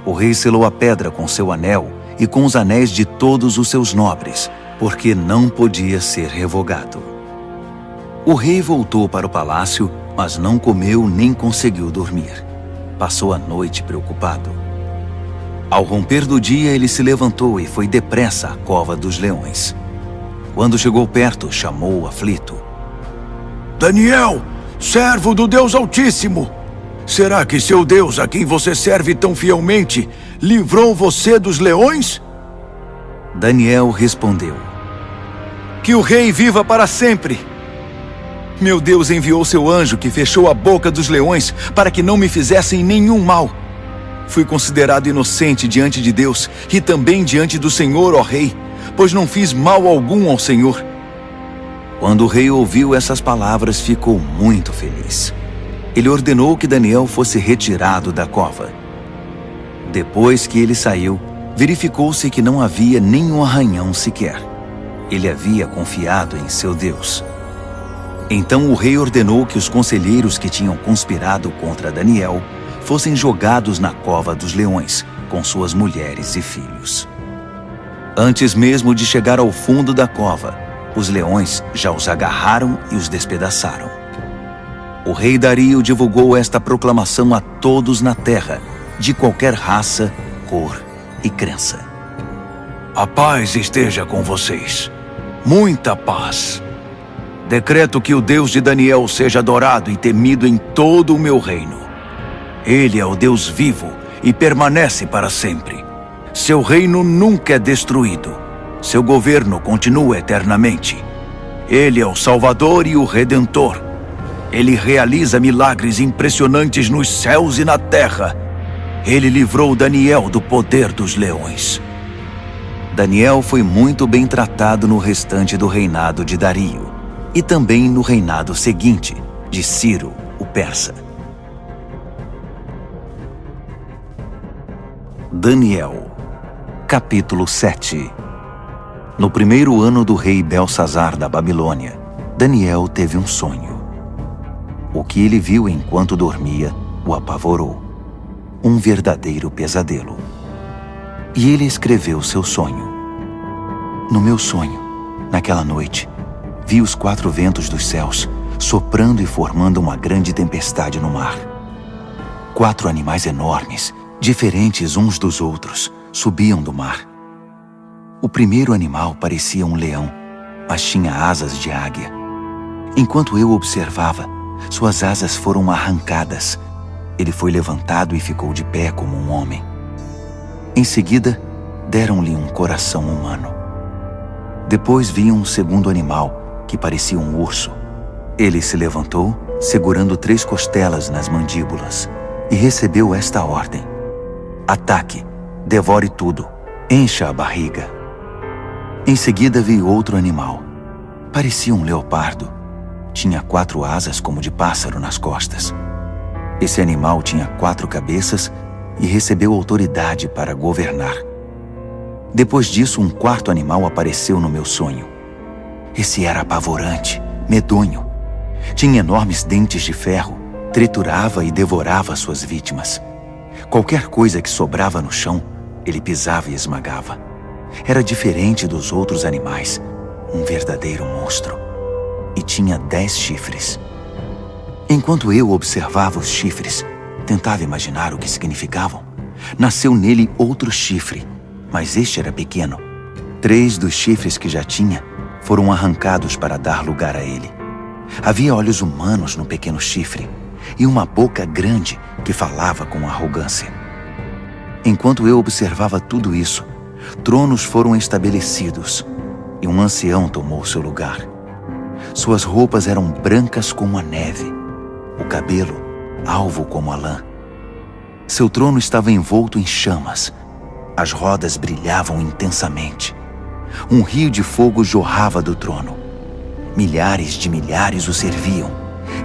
O rei selou a pedra com seu anel e com os anéis de todos os seus nobres, porque não podia ser revogado. O rei voltou para o palácio, mas não comeu nem conseguiu dormir. Passou a noite preocupado. Ao romper do dia, ele se levantou e foi depressa à cova dos leões. Quando chegou perto, chamou o aflito: Daniel, servo do Deus Altíssimo! Será que seu Deus, a quem você serve tão fielmente, livrou você dos leões? Daniel respondeu: Que o rei viva para sempre! Meu Deus enviou seu anjo que fechou a boca dos leões para que não me fizessem nenhum mal. Fui considerado inocente diante de Deus e também diante do Senhor, ó rei, pois não fiz mal algum ao Senhor. Quando o rei ouviu essas palavras, ficou muito feliz. Ele ordenou que Daniel fosse retirado da cova. Depois que ele saiu, verificou-se que não havia nenhum arranhão sequer. Ele havia confiado em seu Deus. Então o rei ordenou que os conselheiros que tinham conspirado contra Daniel fossem jogados na cova dos leões, com suas mulheres e filhos. Antes mesmo de chegar ao fundo da cova, os leões já os agarraram e os despedaçaram. O rei Dario divulgou esta proclamação a todos na terra, de qualquer raça, cor e crença. A paz esteja com vocês. Muita paz. Decreto que o Deus de Daniel seja adorado e temido em todo o meu reino. Ele é o Deus vivo e permanece para sempre. Seu reino nunca é destruído. Seu governo continua eternamente. Ele é o Salvador e o Redentor. Ele realiza milagres impressionantes nos céus e na terra. Ele livrou Daniel do poder dos leões. Daniel foi muito bem tratado no restante do reinado de Dario e também no reinado seguinte, de Ciro, o persa. Daniel, capítulo 7. No primeiro ano do rei Belsazar da Babilônia, Daniel teve um sonho. O que ele viu enquanto dormia o apavorou. Um verdadeiro pesadelo. E ele escreveu seu sonho. No meu sonho, naquela noite, vi os 4 ventos dos céus soprando e formando uma grande tempestade no mar. 4 animais enormes, diferentes uns dos outros, subiam do mar. O primeiro animal parecia um leão, mas tinha asas de águia. Enquanto eu observava, suas asas foram arrancadas. Ele foi levantado e ficou de pé como um homem. Em seguida, deram-lhe um coração humano. Depois vi um segundo animal, que parecia um urso. Ele se levantou, segurando 3 costelas nas mandíbulas, e recebeu esta ordem: ataque, devore tudo, encha a barriga. Em seguida vi outro animal. Parecia um leopardo. Tinha 4 asas como de pássaro nas costas. Esse animal tinha 4 cabeças e recebeu autoridade para governar. Depois disso, um 4º animal apareceu no meu sonho. Esse era apavorante, medonho. Tinha enormes dentes de ferro, triturava e devorava suas vítimas. Qualquer coisa que sobrava no chão, ele pisava e esmagava. Era diferente dos outros animais, um verdadeiro monstro. E tinha 10 chifres. Enquanto eu observava os chifres, tentava imaginar o que significavam. Nasceu nele outro chifre, mas este era pequeno. 3 dos chifres que já tinha foram arrancados para dar lugar a ele. Havia olhos humanos no pequeno chifre e uma boca grande que falava com arrogância. Enquanto eu observava tudo isso, tronos foram estabelecidos e um ancião tomou seu lugar. Suas roupas eram brancas como a neve, o cabelo alvo como a lã. Seu trono estava envolto em chamas. As rodas brilhavam intensamente. Um rio de fogo jorrava do trono. Milhares de milhares o serviam.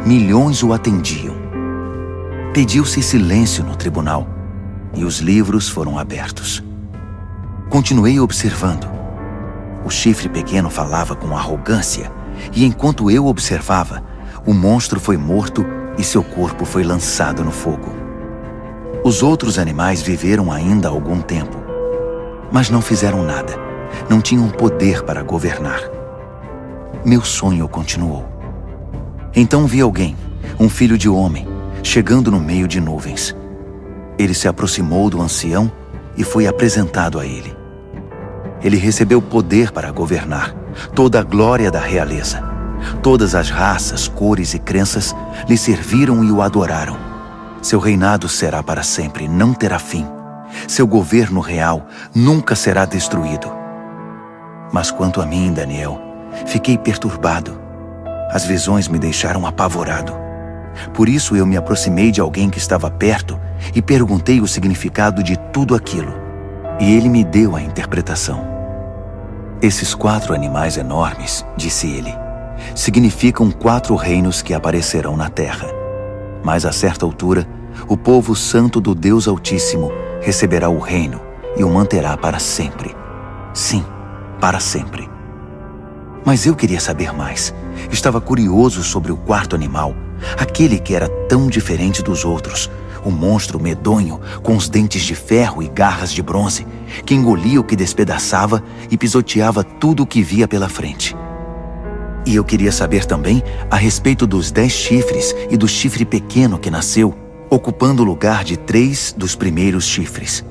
Milhões o atendiam. Pediu-se silêncio no tribunal e os livros foram abertos. Continuei observando. O chifre pequeno falava com arrogância e enquanto eu observava, o monstro foi morto e seu corpo foi lançado no fogo. Os outros animais viveram ainda algum tempo, mas não fizeram nada. Não tinham poder para governar. Meu sonho continuou. Então vi alguém, um filho de homem, chegando no meio de nuvens. Ele se aproximou do ancião e foi apresentado a ele. Ele recebeu poder para governar, toda a glória da realeza. Todas as raças, cores e crenças lhe serviram e o adoraram. Seu reinado será para sempre, não terá fim. Seu governo real nunca será destruído. Mas quanto a mim, Daniel, fiquei perturbado. As visões me deixaram apavorado. Por isso eu me aproximei de alguém que estava perto e perguntei o significado de tudo aquilo. E ele me deu a interpretação. Esses 4 animais enormes, disse ele, significam 4 reinos que aparecerão na terra. Mas a certa altura, o povo santo do Deus Altíssimo receberá o reino e o manterá para sempre. Sim, para sempre. Mas eu queria saber mais. Estava curioso sobre o 4º animal, aquele que era tão diferente dos outros, o monstro medonho com os dentes de ferro e garras de bronze, que engolia o que despedaçava e pisoteava tudo o que via pela frente. E eu queria saber também a respeito dos 10 chifres e do chifre pequeno que nasceu, ocupando o lugar de 3 dos primeiros chifres.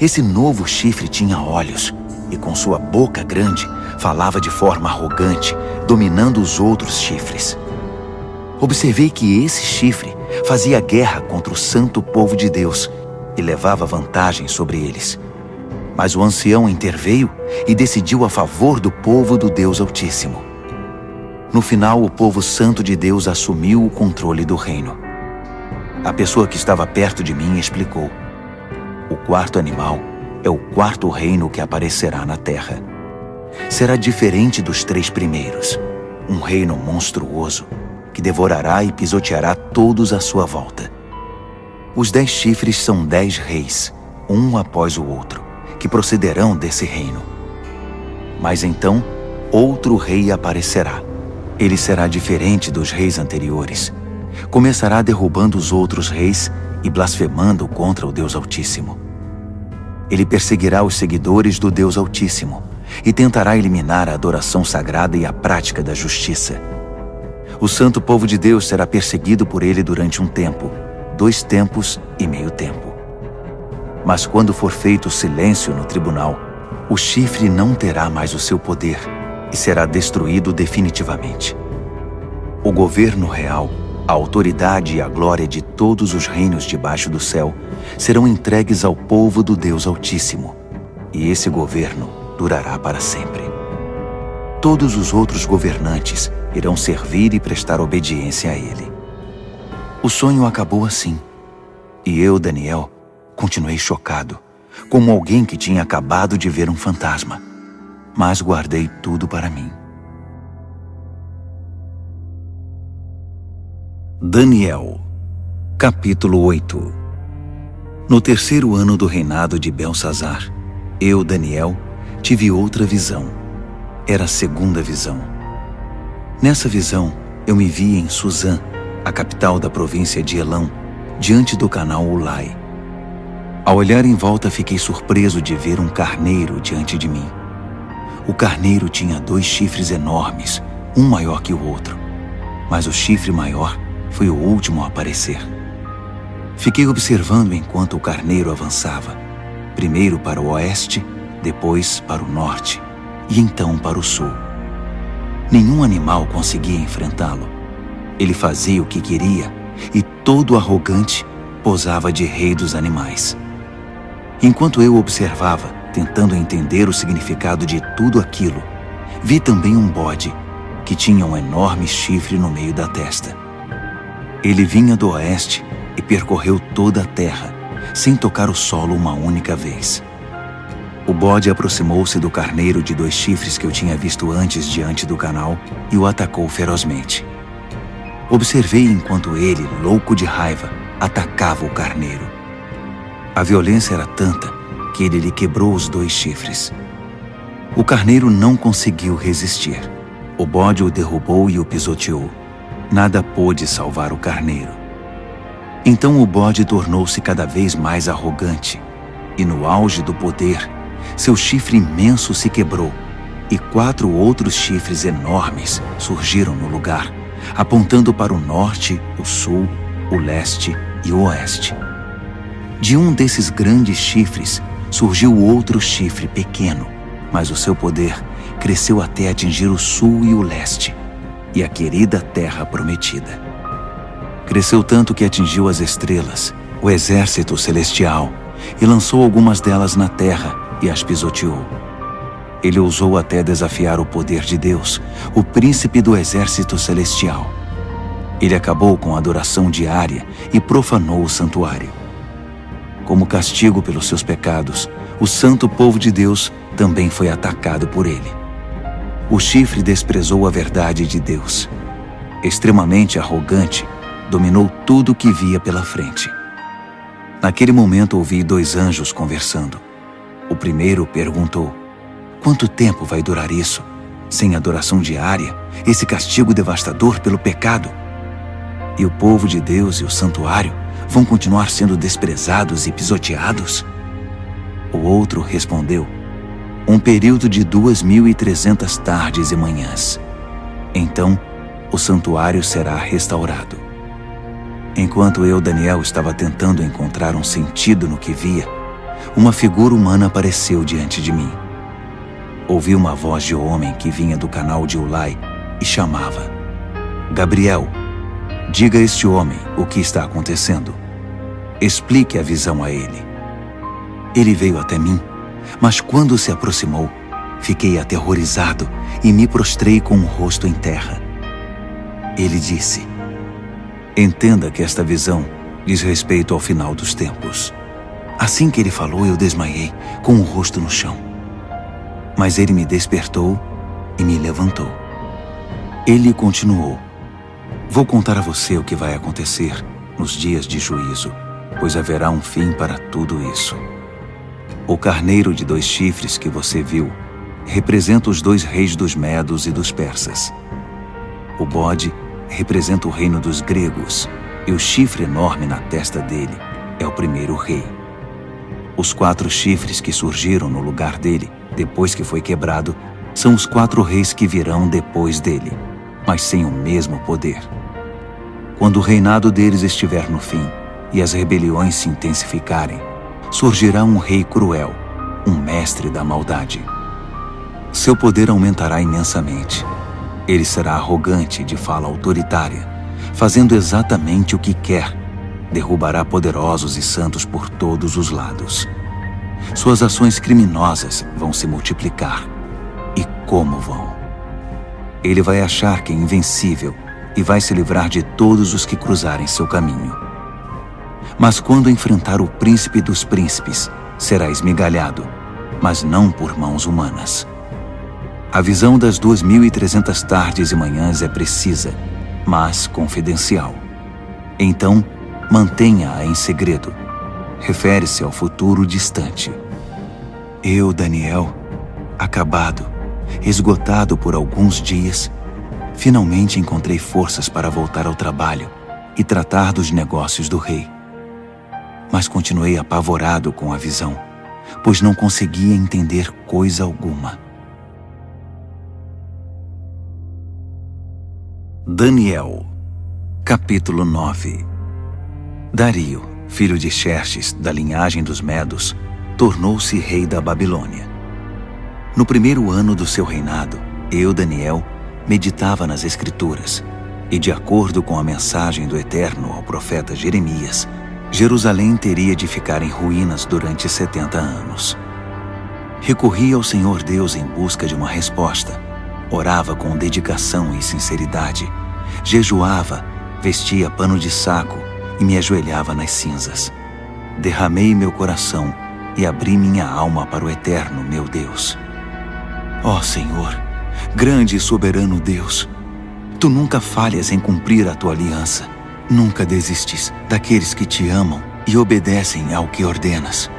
Esse novo chifre tinha olhos e com sua boca grande falava de forma arrogante, dominando os outros chifres. Observei que esse chifre fazia guerra contra o santo povo de Deus e levava vantagem sobre eles. Mas o ancião interveio e decidiu a favor do povo do Deus Altíssimo. No final, o povo santo de Deus assumiu o controle do reino. A pessoa que estava perto de mim explicou: o quarto animal é o quarto reino que aparecerá na terra. Será diferente dos 3 primeiros, um reino monstruoso que devorará e pisoteará todos à sua volta. Os 10 chifres são 10 reis, um após o outro, que procederão desse reino. Mas então, outro rei aparecerá. Ele será diferente dos reis anteriores. Começará derrubando os outros reis e blasfemando contra o Deus Altíssimo. Ele perseguirá os seguidores do Deus Altíssimo e tentará eliminar a adoração sagrada e a prática da justiça. O santo povo de Deus será perseguido por ele durante um tempo, 2 tempos e meio tempo. Mas quando for feito silêncio no tribunal, o chifre não terá mais o seu poder e será destruído definitivamente. O governo real, a autoridade e a glória de todos os reinos debaixo do céu serão entregues ao povo do Deus Altíssimo, e esse governo durará para sempre. Todos os outros governantes irão servir e prestar obediência a ele. O sonho acabou assim, e eu, Daniel, continuei chocado, como alguém que tinha acabado de ver um fantasma, mas guardei tudo para mim. Daniel, capítulo 8. No 3º ano do reinado de Belsazar, eu, Daniel, tive outra visão. Era a 2ª visão. Nessa visão, eu me vi em Suzã, a capital da província de Elão, diante do canal Ulai. Ao olhar em volta, fiquei surpreso de ver um carneiro diante de mim. O carneiro tinha 2 chifres enormes, um maior que o outro, mas o chifre maior foi o último a aparecer. Fiquei observando enquanto o carneiro avançava, primeiro para o oeste, depois para o norte e então para o sul. Nenhum animal conseguia enfrentá-lo. Ele fazia o que queria e, todo arrogante, posava de rei dos animais. Enquanto eu observava, tentando entender o significado de tudo aquilo, vi também um bode que tinha um enorme chifre no meio da testa. Ele vinha do oeste e percorreu toda a terra, sem tocar o solo uma única vez. O bode aproximou-se do carneiro de 2 chifres que eu tinha visto antes diante do canal e o atacou ferozmente. Observei enquanto ele, louco de raiva, atacava o carneiro. A violência era tanta que ele lhe quebrou os 2 chifres. O carneiro não conseguiu resistir. O bode o derrubou e o pisoteou. Nada pôde salvar o carneiro. Então o bode tornou-se cada vez mais arrogante, e no auge do poder, seu chifre imenso se quebrou, e 4 outros chifres enormes surgiram no lugar, apontando para o norte, o sul, o leste e o oeste. De um desses grandes chifres surgiu outro chifre pequeno, mas o seu poder cresceu até atingir o sul e o leste, e a querida terra prometida. Cresceu tanto que atingiu as estrelas, o exército celestial, e lançou algumas delas na terra e as pisoteou. Ele ousou até desafiar o poder de Deus, o príncipe do exército celestial. Ele acabou com a adoração diária e profanou o santuário. Como castigo pelos seus pecados, o santo povo de Deus também foi atacado por ele. O chifre desprezou a verdade de Deus. Extremamente arrogante, dominou tudo o que via pela frente. Naquele momento ouvi 2 anjos conversando. O primeiro perguntou: quanto tempo vai durar isso? Sem adoração diária, esse castigo devastador pelo pecado? E o povo de Deus e o santuário vão continuar sendo desprezados e pisoteados? O outro respondeu: um período de 2.300 tardes e manhãs. Então, o santuário será restaurado. Enquanto eu, Daniel, estava tentando encontrar um sentido no que via, uma figura humana apareceu diante de mim. Ouvi uma voz de homem que vinha do canal de Ulai e chamava: Gabriel, diga a este homem o que está acontecendo. Explique a visão a ele. Ele veio até mim, mas quando se aproximou, fiquei aterrorizado e me prostrei com o rosto em terra. Ele disse: entenda que esta visão diz respeito ao final dos tempos. Assim que ele falou, eu desmaiei, com o rosto no chão. Mas ele me despertou e me levantou. Ele continuou: vou contar a você o que vai acontecer nos dias de juízo, pois haverá um fim para tudo isso. O carneiro de 2 chifres que você viu representa os 2 reis dos medos e dos persas. O bode representa o reino dos gregos, e o chifre enorme na testa dele é o primeiro rei. Os 4 chifres que surgiram no lugar dele, depois que foi quebrado, são os 4 reis que virão depois dele, mas sem o mesmo poder. Quando o reinado deles estiver no fim e as rebeliões se intensificarem, surgirá um rei cruel, um mestre da maldade. Seu poder aumentará imensamente. Ele será arrogante, de fala autoritária, fazendo exatamente o que quer. Derrubará poderosos e santos por todos os lados. Suas ações criminosas vão se multiplicar. E como vão? Ele vai achar que é invencível e vai se livrar de todos os que cruzarem seu caminho. Mas quando enfrentar o príncipe dos príncipes, será esmigalhado, mas não por mãos humanas. A visão das 2.300 tardes e manhãs é precisa, mas confidencial. Então, mantenha-a em segredo. Refere-se ao futuro distante. Eu, Daniel, acabado, esgotado por alguns dias, finalmente encontrei forças para voltar ao trabalho e tratar dos negócios do rei. Mas continuei apavorado com a visão, pois não conseguia entender coisa alguma. Daniel, capítulo 9. Dario, filho de Xerxes, da linhagem dos Medos, tornou-se rei da Babilônia. No primeiro ano do seu reinado, eu, Daniel, meditava nas Escrituras, e de acordo com a mensagem do Eterno ao profeta Jeremias, Jerusalém teria de ficar em ruínas durante 70 anos. Recorri ao Senhor Deus em busca de uma resposta. Orava com dedicação e sinceridade. Jejuava, vestia pano de saco e me ajoelhava nas cinzas. Derramei meu coração e abri minha alma para o Eterno, meu Deus. Ó Senhor, grande e soberano Deus, Tu nunca falhas em cumprir a Tua aliança. Nunca desistes daqueles que Te amam e obedecem ao que ordenas.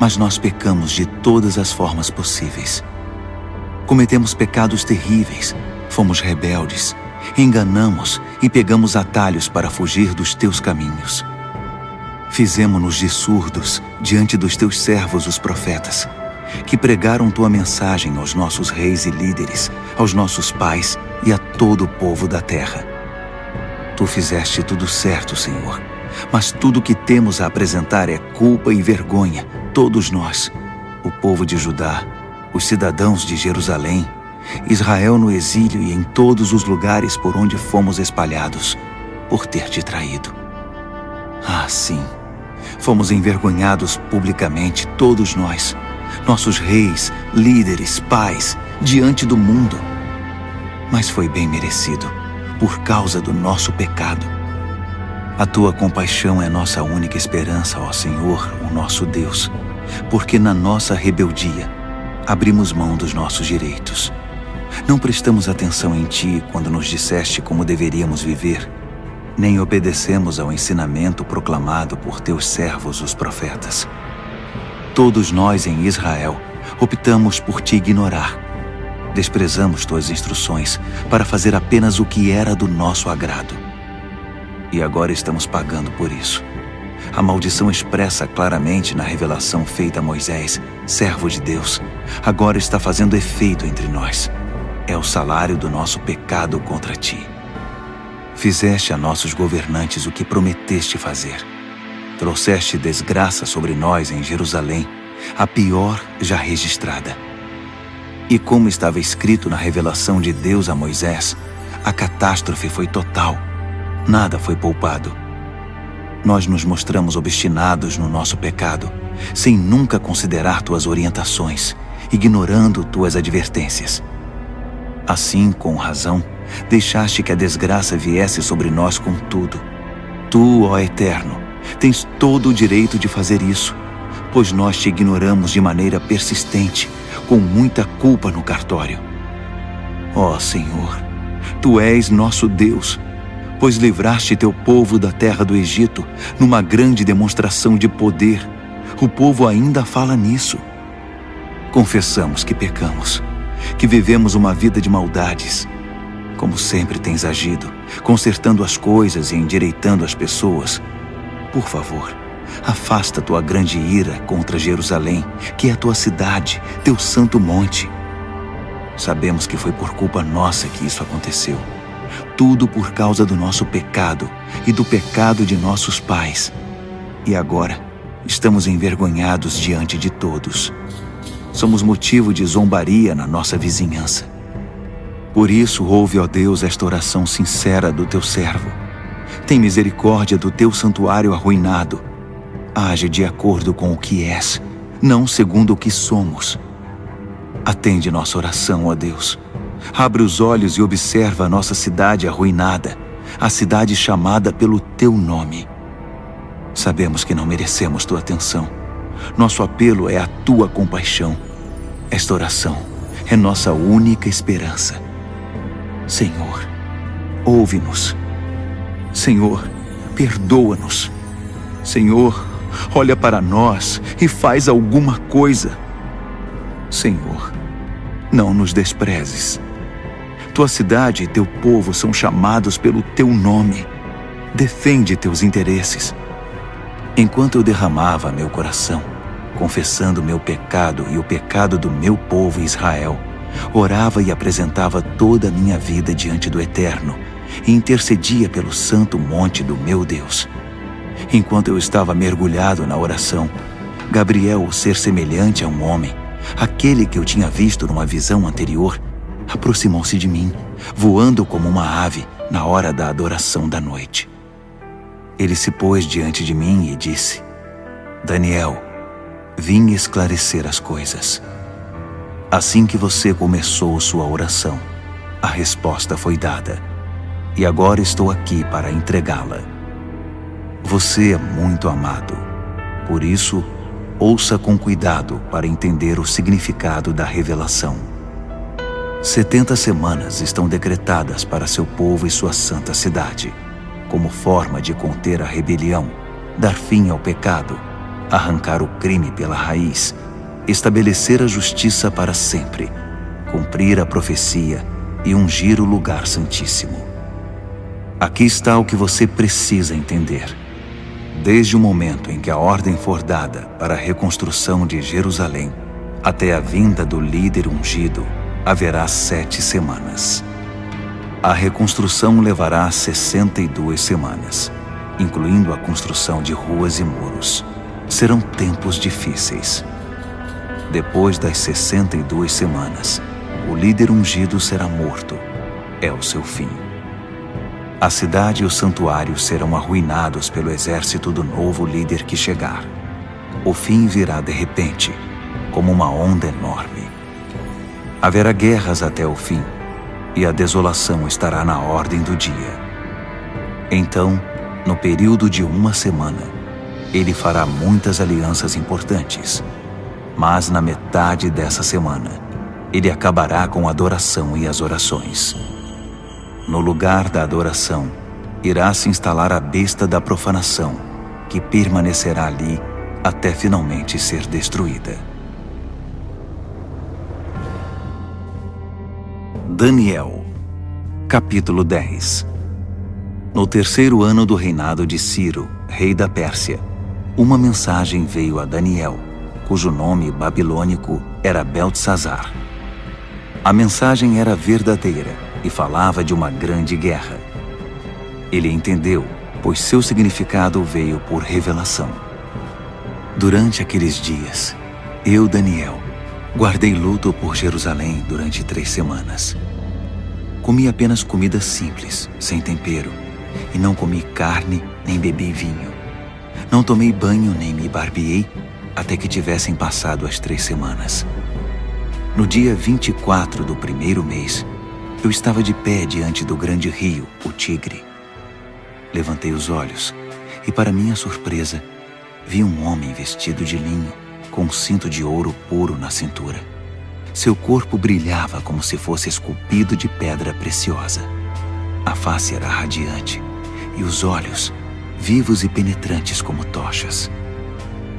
Mas nós pecamos de todas as formas possíveis. Cometemos pecados terríveis, fomos rebeldes, enganamos e pegamos atalhos para fugir dos Teus caminhos. Fizemo-nos de surdos diante dos Teus servos, os profetas, que pregaram Tua mensagem aos nossos reis e líderes, aos nossos pais e a todo o povo da terra. Tu fizeste tudo certo, Senhor, mas tudo o que temos a apresentar é culpa e vergonha, todos nós, o povo de Judá, os cidadãos de Jerusalém, Israel no exílio e em todos os lugares por onde fomos espalhados, por ter Te traído. Ah, sim, fomos envergonhados publicamente, todos nós, nossos reis, líderes, pais, diante do mundo. Mas foi bem merecido, por causa do nosso pecado. A Tua compaixão é nossa única esperança, ó Senhor, o nosso Deus, porque na nossa rebeldia abrimos mão dos nossos direitos. Não prestamos atenção em Ti quando nos disseste como deveríamos viver, nem obedecemos ao ensinamento proclamado por Teus servos, os profetas. Todos nós em Israel optamos por Te ignorar. Desprezamos Tuas instruções para fazer apenas o que era do nosso agrado. E agora estamos pagando por isso. A maldição expressa claramente na revelação feita a Moisés, servo de Deus, agora está fazendo efeito entre nós. É o salário do nosso pecado contra Ti. Fizeste a nossos governantes o que prometeste fazer. Trouxeste desgraça sobre nós em Jerusalém, a pior já registrada. E como estava escrito na revelação de Deus a Moisés, a catástrofe foi total. Nada foi poupado. Nós nos mostramos obstinados no nosso pecado, sem nunca considerar tuas orientações, ignorando tuas advertências. Assim, com razão, deixaste que a desgraça viesse sobre nós com tudo. Tu, ó Eterno, tens todo o direito de fazer isso, pois nós te ignoramos de maneira persistente, com muita culpa no cartório. Ó Senhor, Tu és nosso Deus, pois livraste teu povo da terra do Egito numa grande demonstração de poder. O povo ainda fala nisso. Confessamos que pecamos, que vivemos uma vida de maldades. Como sempre tens agido, consertando as coisas e endireitando as pessoas. Por favor, afasta tua grande ira contra Jerusalém, que é a tua cidade, teu santo monte. Sabemos que foi por culpa nossa que isso aconteceu. Tudo por causa do nosso pecado e do pecado de nossos pais. E agora, estamos envergonhados diante de todos. Somos motivo de zombaria na nossa vizinhança. Por isso, ouve, ó Deus, esta oração sincera do teu servo. Tem misericórdia do teu santuário arruinado. Age de acordo com o que és, não segundo o que somos. Atende nossa oração, ó Deus. Abre os olhos e observa a nossa cidade arruinada, a cidade chamada pelo teu nome. Sabemos que não merecemos tua atenção. Nosso apelo é a tua compaixão. Esta oração é nossa única esperança. Senhor, ouve-nos. Senhor, perdoa-nos. Senhor, olha para nós e faz alguma coisa. Senhor, não nos desprezes. Tua cidade e teu povo são chamados pelo teu nome. Defende teus interesses. Enquanto eu derramava meu coração, confessando meu pecado e o pecado do meu povo Israel, orava e apresentava toda a minha vida diante do Eterno e intercedia pelo santo monte do meu Deus. Enquanto eu estava mergulhado na oração, Gabriel, o ser semelhante a um homem, aquele que eu tinha visto numa visão anterior, aproximou-se de mim, voando como uma ave na hora da adoração da noite. Ele se pôs diante de mim e disse: Daniel, vim esclarecer as coisas. Assim que você começou sua oração, a resposta foi dada, e agora estou aqui para entregá-la. Você é muito amado, por isso, ouça com cuidado para entender o significado da revelação. 70 semanas estão decretadas para seu povo e sua santa cidade, como forma de conter a rebelião, dar fim ao pecado, arrancar o crime pela raiz, estabelecer a justiça para sempre, cumprir a profecia e ungir o lugar santíssimo. Aqui está o que você precisa entender. Desde o momento em que a ordem for dada para a reconstrução de Jerusalém, até a vinda do líder ungido, haverá 7 semanas. A reconstrução levará 62 semanas, incluindo a construção de ruas e muros. Serão tempos difíceis. Depois das 62 semanas, o líder ungido será morto. É o seu fim. A cidade e o santuário serão arruinados pelo exército do novo líder que chegar. O fim virá de repente, como uma onda enorme. Haverá guerras até o fim, e a desolação estará na ordem do dia. Então, no período de 1 semana, ele fará muitas alianças importantes. Mas na metade dessa semana, ele acabará com a adoração e as orações. No lugar da adoração, irá se instalar a besta da profanação, que permanecerá ali até finalmente ser destruída. Daniel, capítulo 10. No 3º ano do reinado de Ciro, rei da Pérsia, uma mensagem veio a Daniel, cujo nome babilônico era Beltesazar. A mensagem era verdadeira e falava de uma grande guerra. Ele entendeu, pois seu significado veio por revelação. Durante aqueles dias, eu, Daniel, guardei luto por Jerusalém durante 3 semanas. Comi apenas comida simples, sem tempero, e não comi carne nem bebi vinho, Não tomei banho nem me barbeei até que tivessem passado as 3 semanas. No dia 24 do primeiro mês, eu estava de pé diante do grande rio, o Tigre. Levantei os olhos e, para minha surpresa, vi um homem vestido de linho, com um cinto de ouro puro na cintura. Seu corpo brilhava como se fosse esculpido de pedra preciosa. A face era radiante e os olhos vivos e penetrantes como tochas.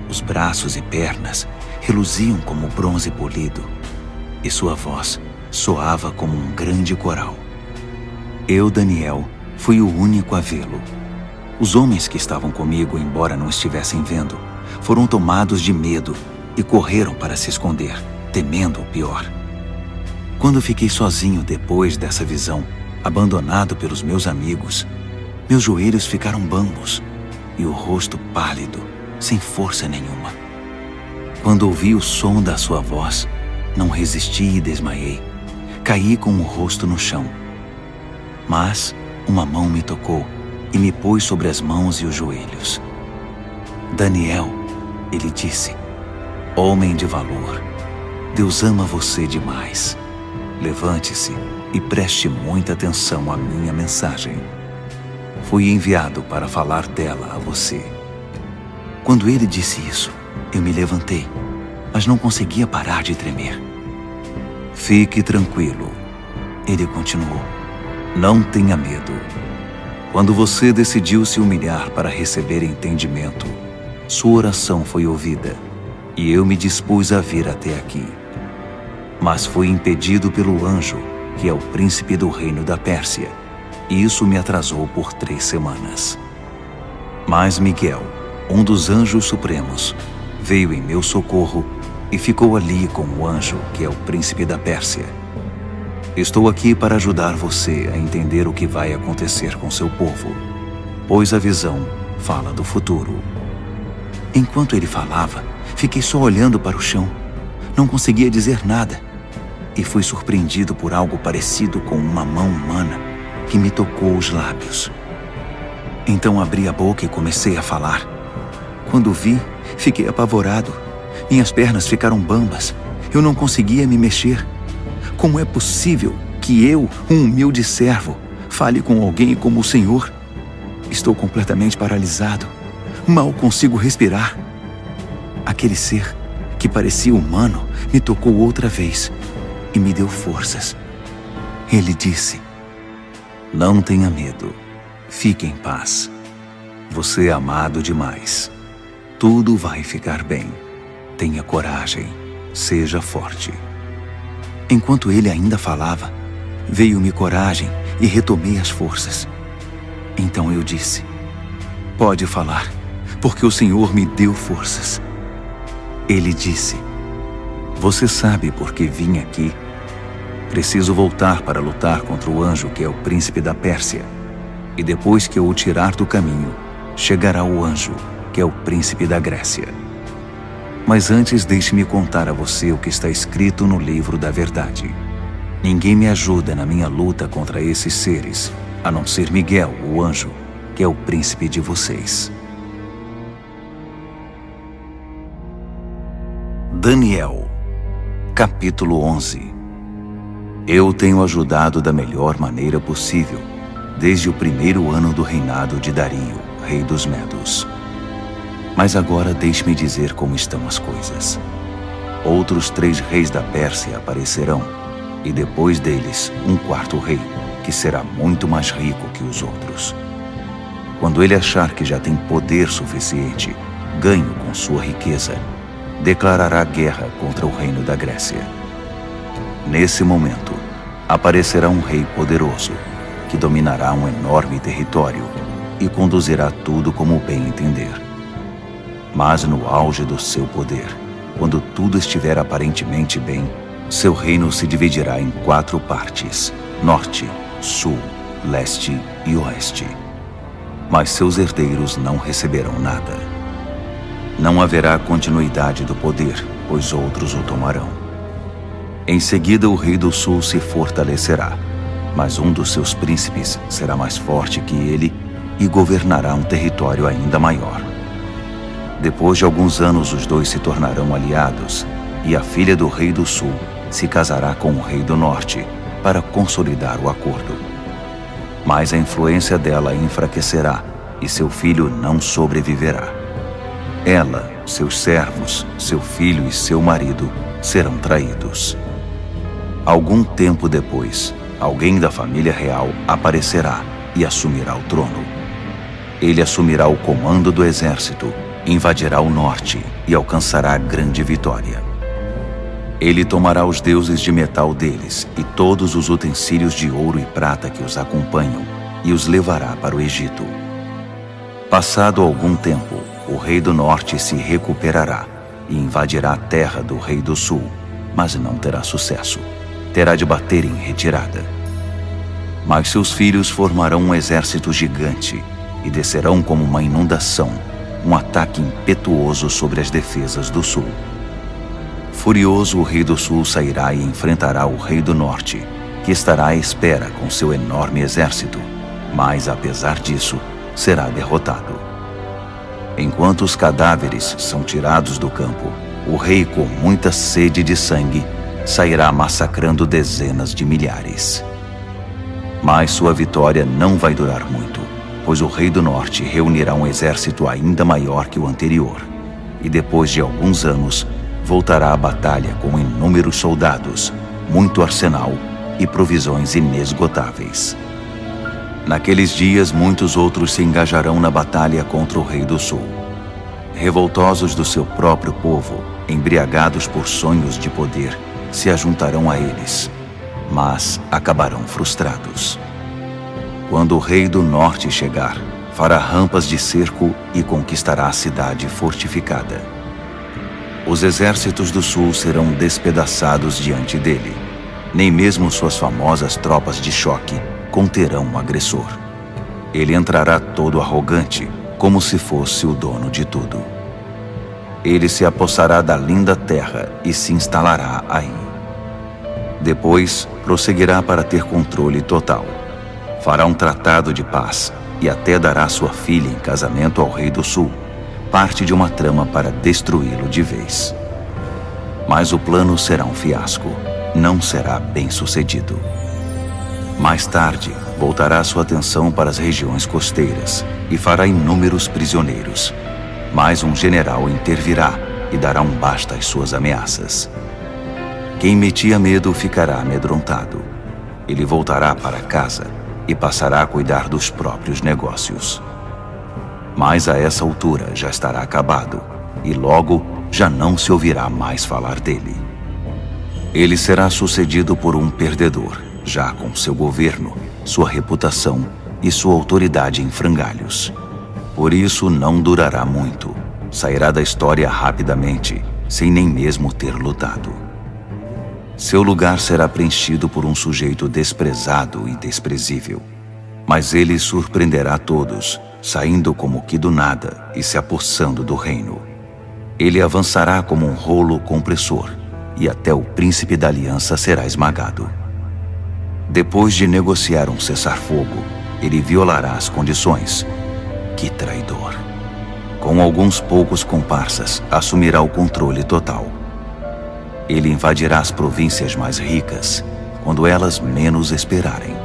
Os braços e pernas reluziam como bronze polido e sua voz soava como um grande coral. Eu, Daniel, fui o único a vê-lo. Os homens que estavam comigo, embora não estivessem vendo, foram tomados de medo e correram para se esconder, temendo o pior. Quando fiquei sozinho depois dessa visão, abandonado pelos meus amigos, meus joelhos ficaram bambos e o rosto pálido, sem força nenhuma. Quando ouvi o som da sua voz, não resisti e desmaiei. Caí com o rosto no chão. Mas uma mão me tocou e me pôs sobre as mãos e os joelhos. Daniel, ele disse, homem de valor, Deus ama você demais. Levante-se e preste muita atenção à minha mensagem. Fui enviado para falar dela a você. Quando ele disse isso, eu me levantei, mas não conseguia parar de tremer. Fique tranquilo, ele continuou. Não tenha medo. Quando você decidiu se humilhar para receber entendimento, sua oração foi ouvida e eu me dispus a vir até aqui. Mas fui impedido pelo anjo, que é o príncipe do reino da Pérsia, e isso me atrasou por 3 semanas. Mas Miguel, um dos anjos supremos, veio em meu socorro e ficou ali com o anjo, que é o príncipe da Pérsia. Estou aqui para ajudar você a entender o que vai acontecer com seu povo, pois a visão fala do futuro. Enquanto ele falava, fiquei só olhando para o chão. Não conseguia dizer nada. E fui surpreendido por algo parecido com uma mão humana que me tocou os lábios. Então abri a boca e comecei a falar. Quando vi, fiquei apavorado. Minhas pernas ficaram bambas. Eu não conseguia me mexer. Como é possível que eu, um humilde servo, fale com alguém como o Senhor? Estou completamente paralisado. Mal consigo respirar. Aquele ser, que parecia humano, me tocou outra vez e me deu forças. Ele disse, não tenha medo. Fique em paz. Você é amado demais. Tudo vai ficar bem. Tenha coragem. Seja forte. Enquanto ele ainda falava, veio-me coragem e retomei as forças. Então eu disse, pode falar, porque o Senhor me deu forças. Ele disse, você sabe por que vim aqui? Preciso voltar para lutar contra o anjo que é o príncipe da Pérsia. E depois que eu o tirar do caminho, chegará o anjo que é o príncipe da Grécia. Mas antes deixe-me contar a você o que está escrito no livro da verdade. Ninguém me ajuda na minha luta contra esses seres, a não ser Miguel, o anjo, que é o príncipe de vocês. Daniel, capítulo 11. Eu tenho ajudado da melhor maneira possível, desde o primeiro ano do reinado de Dario, rei dos Medos. Mas agora deixe-me dizer como estão as coisas. Outros 3 reis da Pérsia aparecerão, e depois deles um 4º rei, que será muito mais rico que os outros. Quando ele achar que já tem poder suficiente, ganho com sua riqueza, declarará guerra contra o reino da Grécia. Nesse momento, aparecerá um rei poderoso, que dominará um enorme território e conduzirá tudo como bem entender. Mas no auge do seu poder, quando tudo estiver aparentemente bem, seu reino se dividirá em 4 partes: norte, sul, leste e oeste. Mas seus herdeiros não receberão nada. Não haverá continuidade do poder, pois outros o tomarão. Em seguida, o rei do sul se fortalecerá, mas um dos seus príncipes será mais forte que ele e governará um território ainda maior. Depois de alguns anos, os dois se tornarão aliados, e a filha do rei do sul se casará com o rei do norte para consolidar o acordo. Mas a influência dela enfraquecerá e seu filho não sobreviverá. Ela, seus servos, seu filho e seu marido serão traídos. Algum tempo depois, alguém da família real aparecerá e assumirá o trono. Ele assumirá o comando do exército, invadirá o norte e alcançará grande vitória. Ele tomará os deuses de metal deles e todos os utensílios de ouro e prata que os acompanham e os levará para o Egito. Passado algum tempo, o rei do norte se recuperará e invadirá a terra do rei do sul, mas não terá sucesso. Terá de bater em retirada. Mas seus filhos formarão um exército gigante e descerão como uma inundação, um ataque impetuoso sobre as defesas do sul. Furioso, o rei do sul sairá e enfrentará o rei do norte, que estará à espera com seu enorme exército, mas, apesar disso, será derrotado. Enquanto os cadáveres são tirados do campo, o rei, com muita sede de sangue, sairá massacrando dezenas de milhares. Mas sua vitória não vai durar muito, pois o rei do norte reunirá um exército ainda maior que o anterior, e depois de alguns anos, voltará à batalha com inúmeros soldados, muito arsenal e provisões inesgotáveis. Naqueles dias, muitos outros se engajarão na batalha contra o rei do sul. Revoltosos do seu próprio povo, embriagados por sonhos de poder, se ajuntarão a eles, mas acabarão frustrados. Quando o rei do norte chegar, fará rampas de cerco e conquistará a cidade fortificada. Os exércitos do sul serão despedaçados diante dele. Nem mesmo suas famosas tropas de choque conterão o agressor. Ele entrará todo arrogante, como se fosse o dono de tudo. Ele se apossará da linda terra e se instalará aí. Depois, prosseguirá para ter controle total. Fará um tratado de paz e até dará sua filha em casamento ao rei do sul, parte de uma trama para destruí-lo de vez. Mas o plano será um fiasco, não será bem sucedido. Mais tarde, voltará sua atenção para as regiões costeiras e fará inúmeros prisioneiros. Mas um general intervirá e dará um basta às suas ameaças. Quem metia medo ficará amedrontado. Ele voltará para casa e passará a cuidar dos próprios negócios. Mas a essa altura já estará acabado e logo já não se ouvirá mais falar dele. Ele será sucedido por um perdedor, já com seu governo, sua reputação e sua autoridade em frangalhos. Por isso não durará muito. Sairá da história rapidamente, sem nem mesmo ter lutado. Seu lugar será preenchido por um sujeito desprezado e desprezível. Mas ele surpreenderá todos, saindo como que do nada e se apossando do reino. Ele avançará como um rolo compressor, e até o príncipe da aliança será esmagado. Depois de negociar um cessar-fogo, ele violará as condições. Que traidor! Com alguns poucos comparsas, assumirá o controle total. Ele invadirá as províncias mais ricas, quando elas menos esperarem.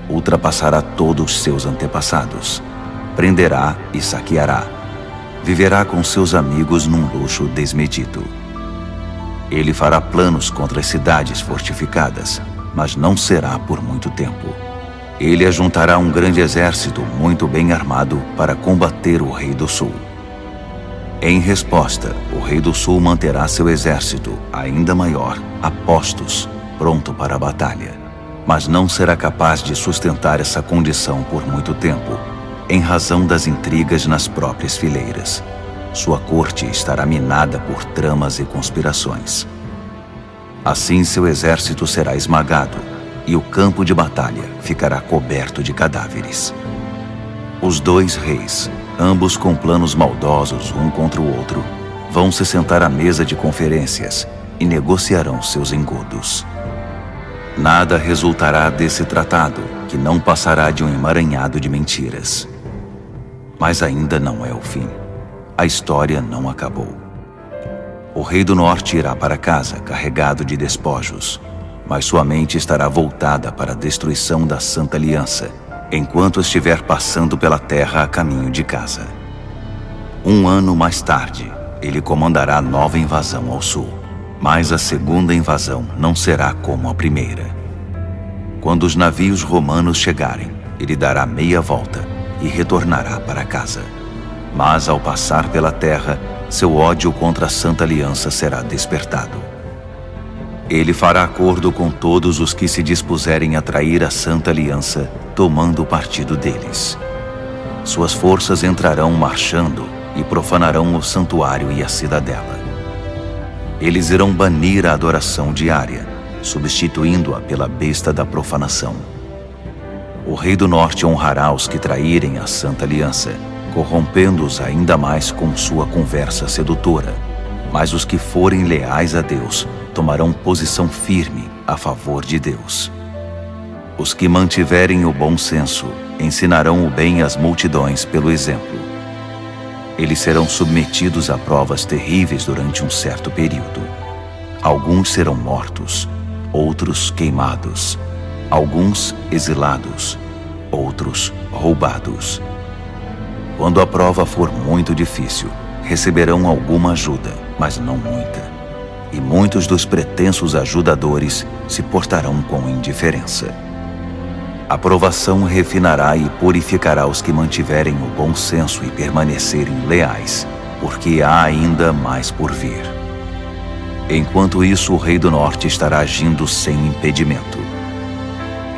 Ultrapassará todos seus antepassados. Prenderá e saqueará. Viverá com seus amigos num luxo desmedido. Ele fará planos contra as cidades fortificadas, mas não será por muito tempo. Ele ajuntará um grande exército muito bem armado para combater o rei do sul. Em resposta, o rei do sul manterá seu exército, ainda maior, a postos, pronto para a batalha. Mas não será capaz de sustentar essa condição por muito tempo, em razão das intrigas nas próprias fileiras. Sua corte estará minada por tramas e conspirações. Assim seu exército será esmagado, e o campo de batalha ficará coberto de cadáveres. Os dois reis, ambos com planos maldosos um contra o outro, vão se sentar à mesa de conferências e negociarão seus engodos. Nada resultará desse tratado, que não passará de um emaranhado de mentiras. Mas ainda não é o fim. a história não acabou. O rei do norte irá para casa carregado de despojos, mas sua mente estará voltada para a destruição da Santa Aliança, enquanto estiver passando pela terra a caminho de casa. 1 ano mais tarde, ele comandará nova invasão ao sul, mas a segunda invasão não será como a primeira. Quando os navios romanos chegarem, ele dará meia volta e retornará para casa. Mas ao passar pela terra, seu ódio contra a Santa Aliança será despertado. Ele fará acordo com todos os que se dispuserem a trair a Santa Aliança, tomando partido deles. Suas forças entrarão marchando e profanarão o santuário e a cidadela. Eles irão banir a adoração diária, substituindo-a pela besta da profanação. O rei do norte honrará os que traírem a Santa Aliança, corrompendo-os ainda mais com sua conversa sedutora. Mas os que forem leais a Deus tomarão posição firme a favor de Deus. Os que mantiverem o bom senso ensinarão o bem às multidões pelo exemplo. Eles serão submetidos a provas terríveis durante um certo período. Alguns serão mortos, outros queimados, alguns exilados, outros roubados. Quando a prova for muito difícil, receberão alguma ajuda, mas não muita. E muitos dos pretensos ajudadores se portarão com indiferença. A provação refinará e purificará os que mantiverem o bom senso e permanecerem leais, porque há ainda mais por vir. Enquanto isso, o rei do norte estará agindo sem impedimento.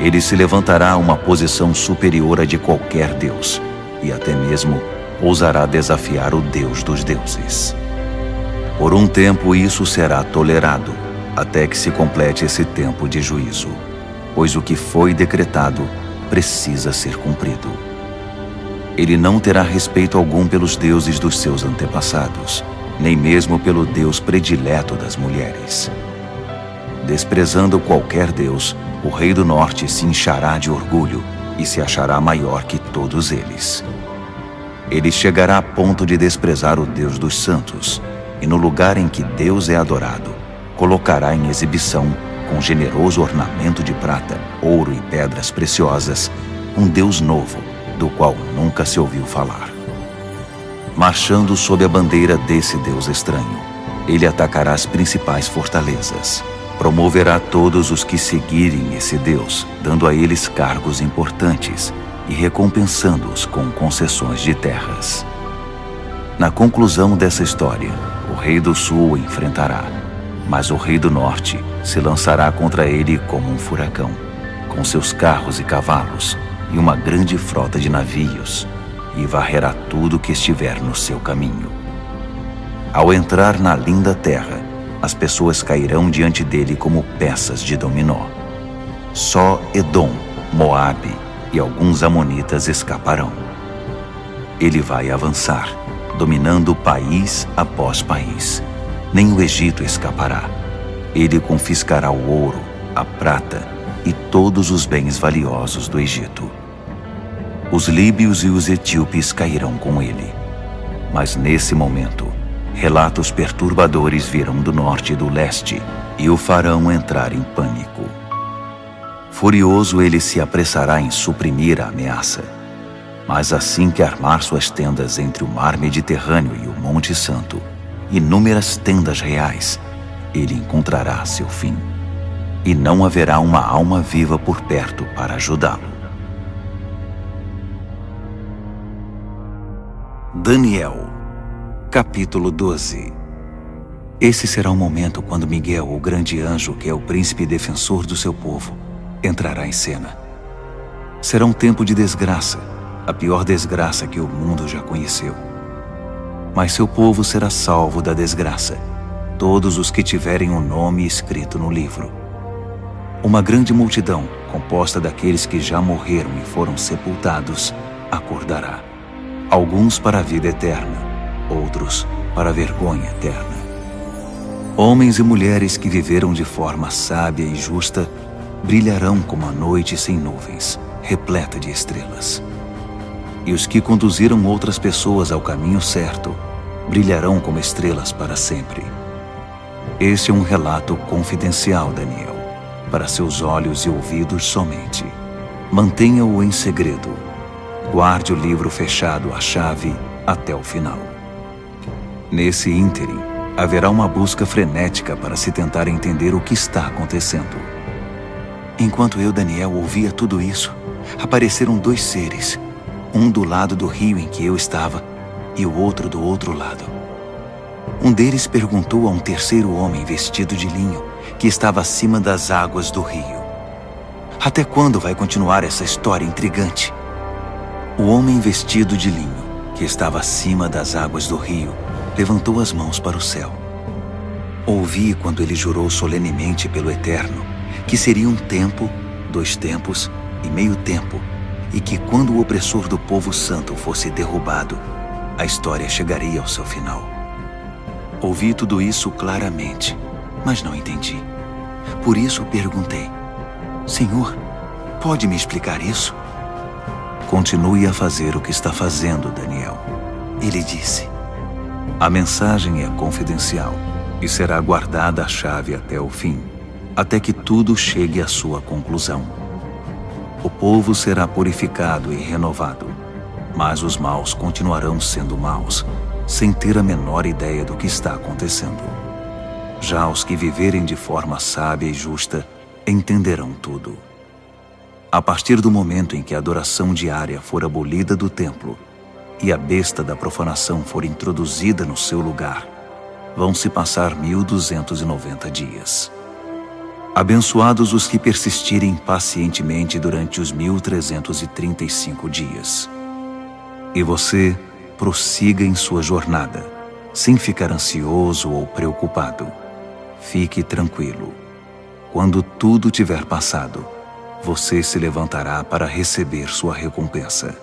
Ele se levantará a uma posição superior à de qualquer deus, e até mesmo ousará desafiar o Deus dos deuses. Por um tempo isso será tolerado, até que se complete esse tempo de juízo, pois o que foi decretado precisa ser cumprido. Ele não terá respeito algum pelos deuses dos seus antepassados, nem mesmo pelo Deus predileto das mulheres. Desprezando qualquer Deus, o rei do norte se inchará de orgulho e se achará maior que todos eles. Ele chegará a ponto de desprezar o Deus dos santos, e no lugar em que Deus é adorado, colocará em exibição, com generoso ornamento de prata, ouro e pedras preciosas, um Deus novo, do qual nunca se ouviu falar. Marchando sob a bandeira desse Deus estranho, ele atacará as principais fortalezas. Promoverá todos os que seguirem esse Deus, dando a eles cargos importantes e recompensando-os com concessões de terras. Na conclusão dessa história, o rei do sul o enfrentará, mas o rei do norte se lançará contra ele como um furacão, com seus carros e cavalos e uma grande frota de navios, e varrerá tudo que estiver no seu caminho. Ao entrar na linda terra, as pessoas cairão diante dele como peças de dominó. Só Edom, Moabe e alguns amonitas escaparão. Ele vai avançar, dominando país após país. Nem o Egito escapará. Ele confiscará o ouro, a prata e todos os bens valiosos do Egito. Os líbios e os etíopes cairão com ele. Mas nesse momento, relatos perturbadores virão do norte e do leste e o farão entrar em pânico. Furioso, ele se apressará em suprimir a ameaça. Mas assim que armar suas tendas entre o mar Mediterrâneo e o Monte Santo, inúmeras tendas reais, ele encontrará seu fim. E não haverá uma alma viva por perto para ajudá-lo. Daniel, capítulo 12. Esse será o momento quando Miguel, o grande anjo, que é o príncipe defensor do seu povo, entrará em cena. Será um tempo de desgraça, a pior desgraça que o mundo já conheceu. Mas seu povo será salvo da desgraça, todos os que tiverem o nome escrito no livro. Uma grande multidão, composta daqueles que já morreram e foram sepultados, acordará. Alguns para a vida eterna, outros para a vergonha eterna. Homens e mulheres que viveram de forma sábia e justa brilharão como a noite sem nuvens, repleta de estrelas. E os que conduziram outras pessoas ao caminho certo brilharão como estrelas para sempre. Este é um relato confidencial, Daniel, para seus olhos e ouvidos somente. Mantenha-o em segredo. Guarde o livro fechado à chave até o final. Nesse ínterim, haverá uma busca frenética para se tentar entender o que está acontecendo. Enquanto eu, Daniel, ouvia tudo isso, apareceram 2 seres, um do lado do rio em que eu estava e o outro do outro lado. Um deles perguntou a um terceiro homem vestido de linho que estava acima das águas do rio: até quando vai continuar essa história intrigante? O homem vestido de linho, que estava acima das águas do rio, levantou as mãos para o céu. Ouvi quando ele jurou solenemente pelo Eterno que seria um tempo, 2 tempos e meio tempo, e que quando o opressor do povo santo fosse derrubado, a história chegaria ao seu final. Ouvi tudo isso claramente, mas não entendi. Por isso perguntei: Senhor, pode me explicar isso? Continue a fazer o que está fazendo, Daniel. Ele disse: a mensagem é confidencial e será guardada a chave até o fim, até que tudo chegue à sua conclusão. O povo será purificado e renovado, mas os maus continuarão sendo maus, sem ter a menor ideia do que está acontecendo. Já os que viverem de forma sábia e justa entenderão tudo. A partir do momento em que a adoração diária for abolida do templo e a besta da profanação for introduzida no seu lugar, vão se passar 1290 dias. Abençoados os que persistirem pacientemente durante os 1335 dias. E você prossiga em sua jornada, sem ficar ansioso ou preocupado. Fique tranquilo. Quando tudo tiver passado, você se levantará para receber sua recompensa.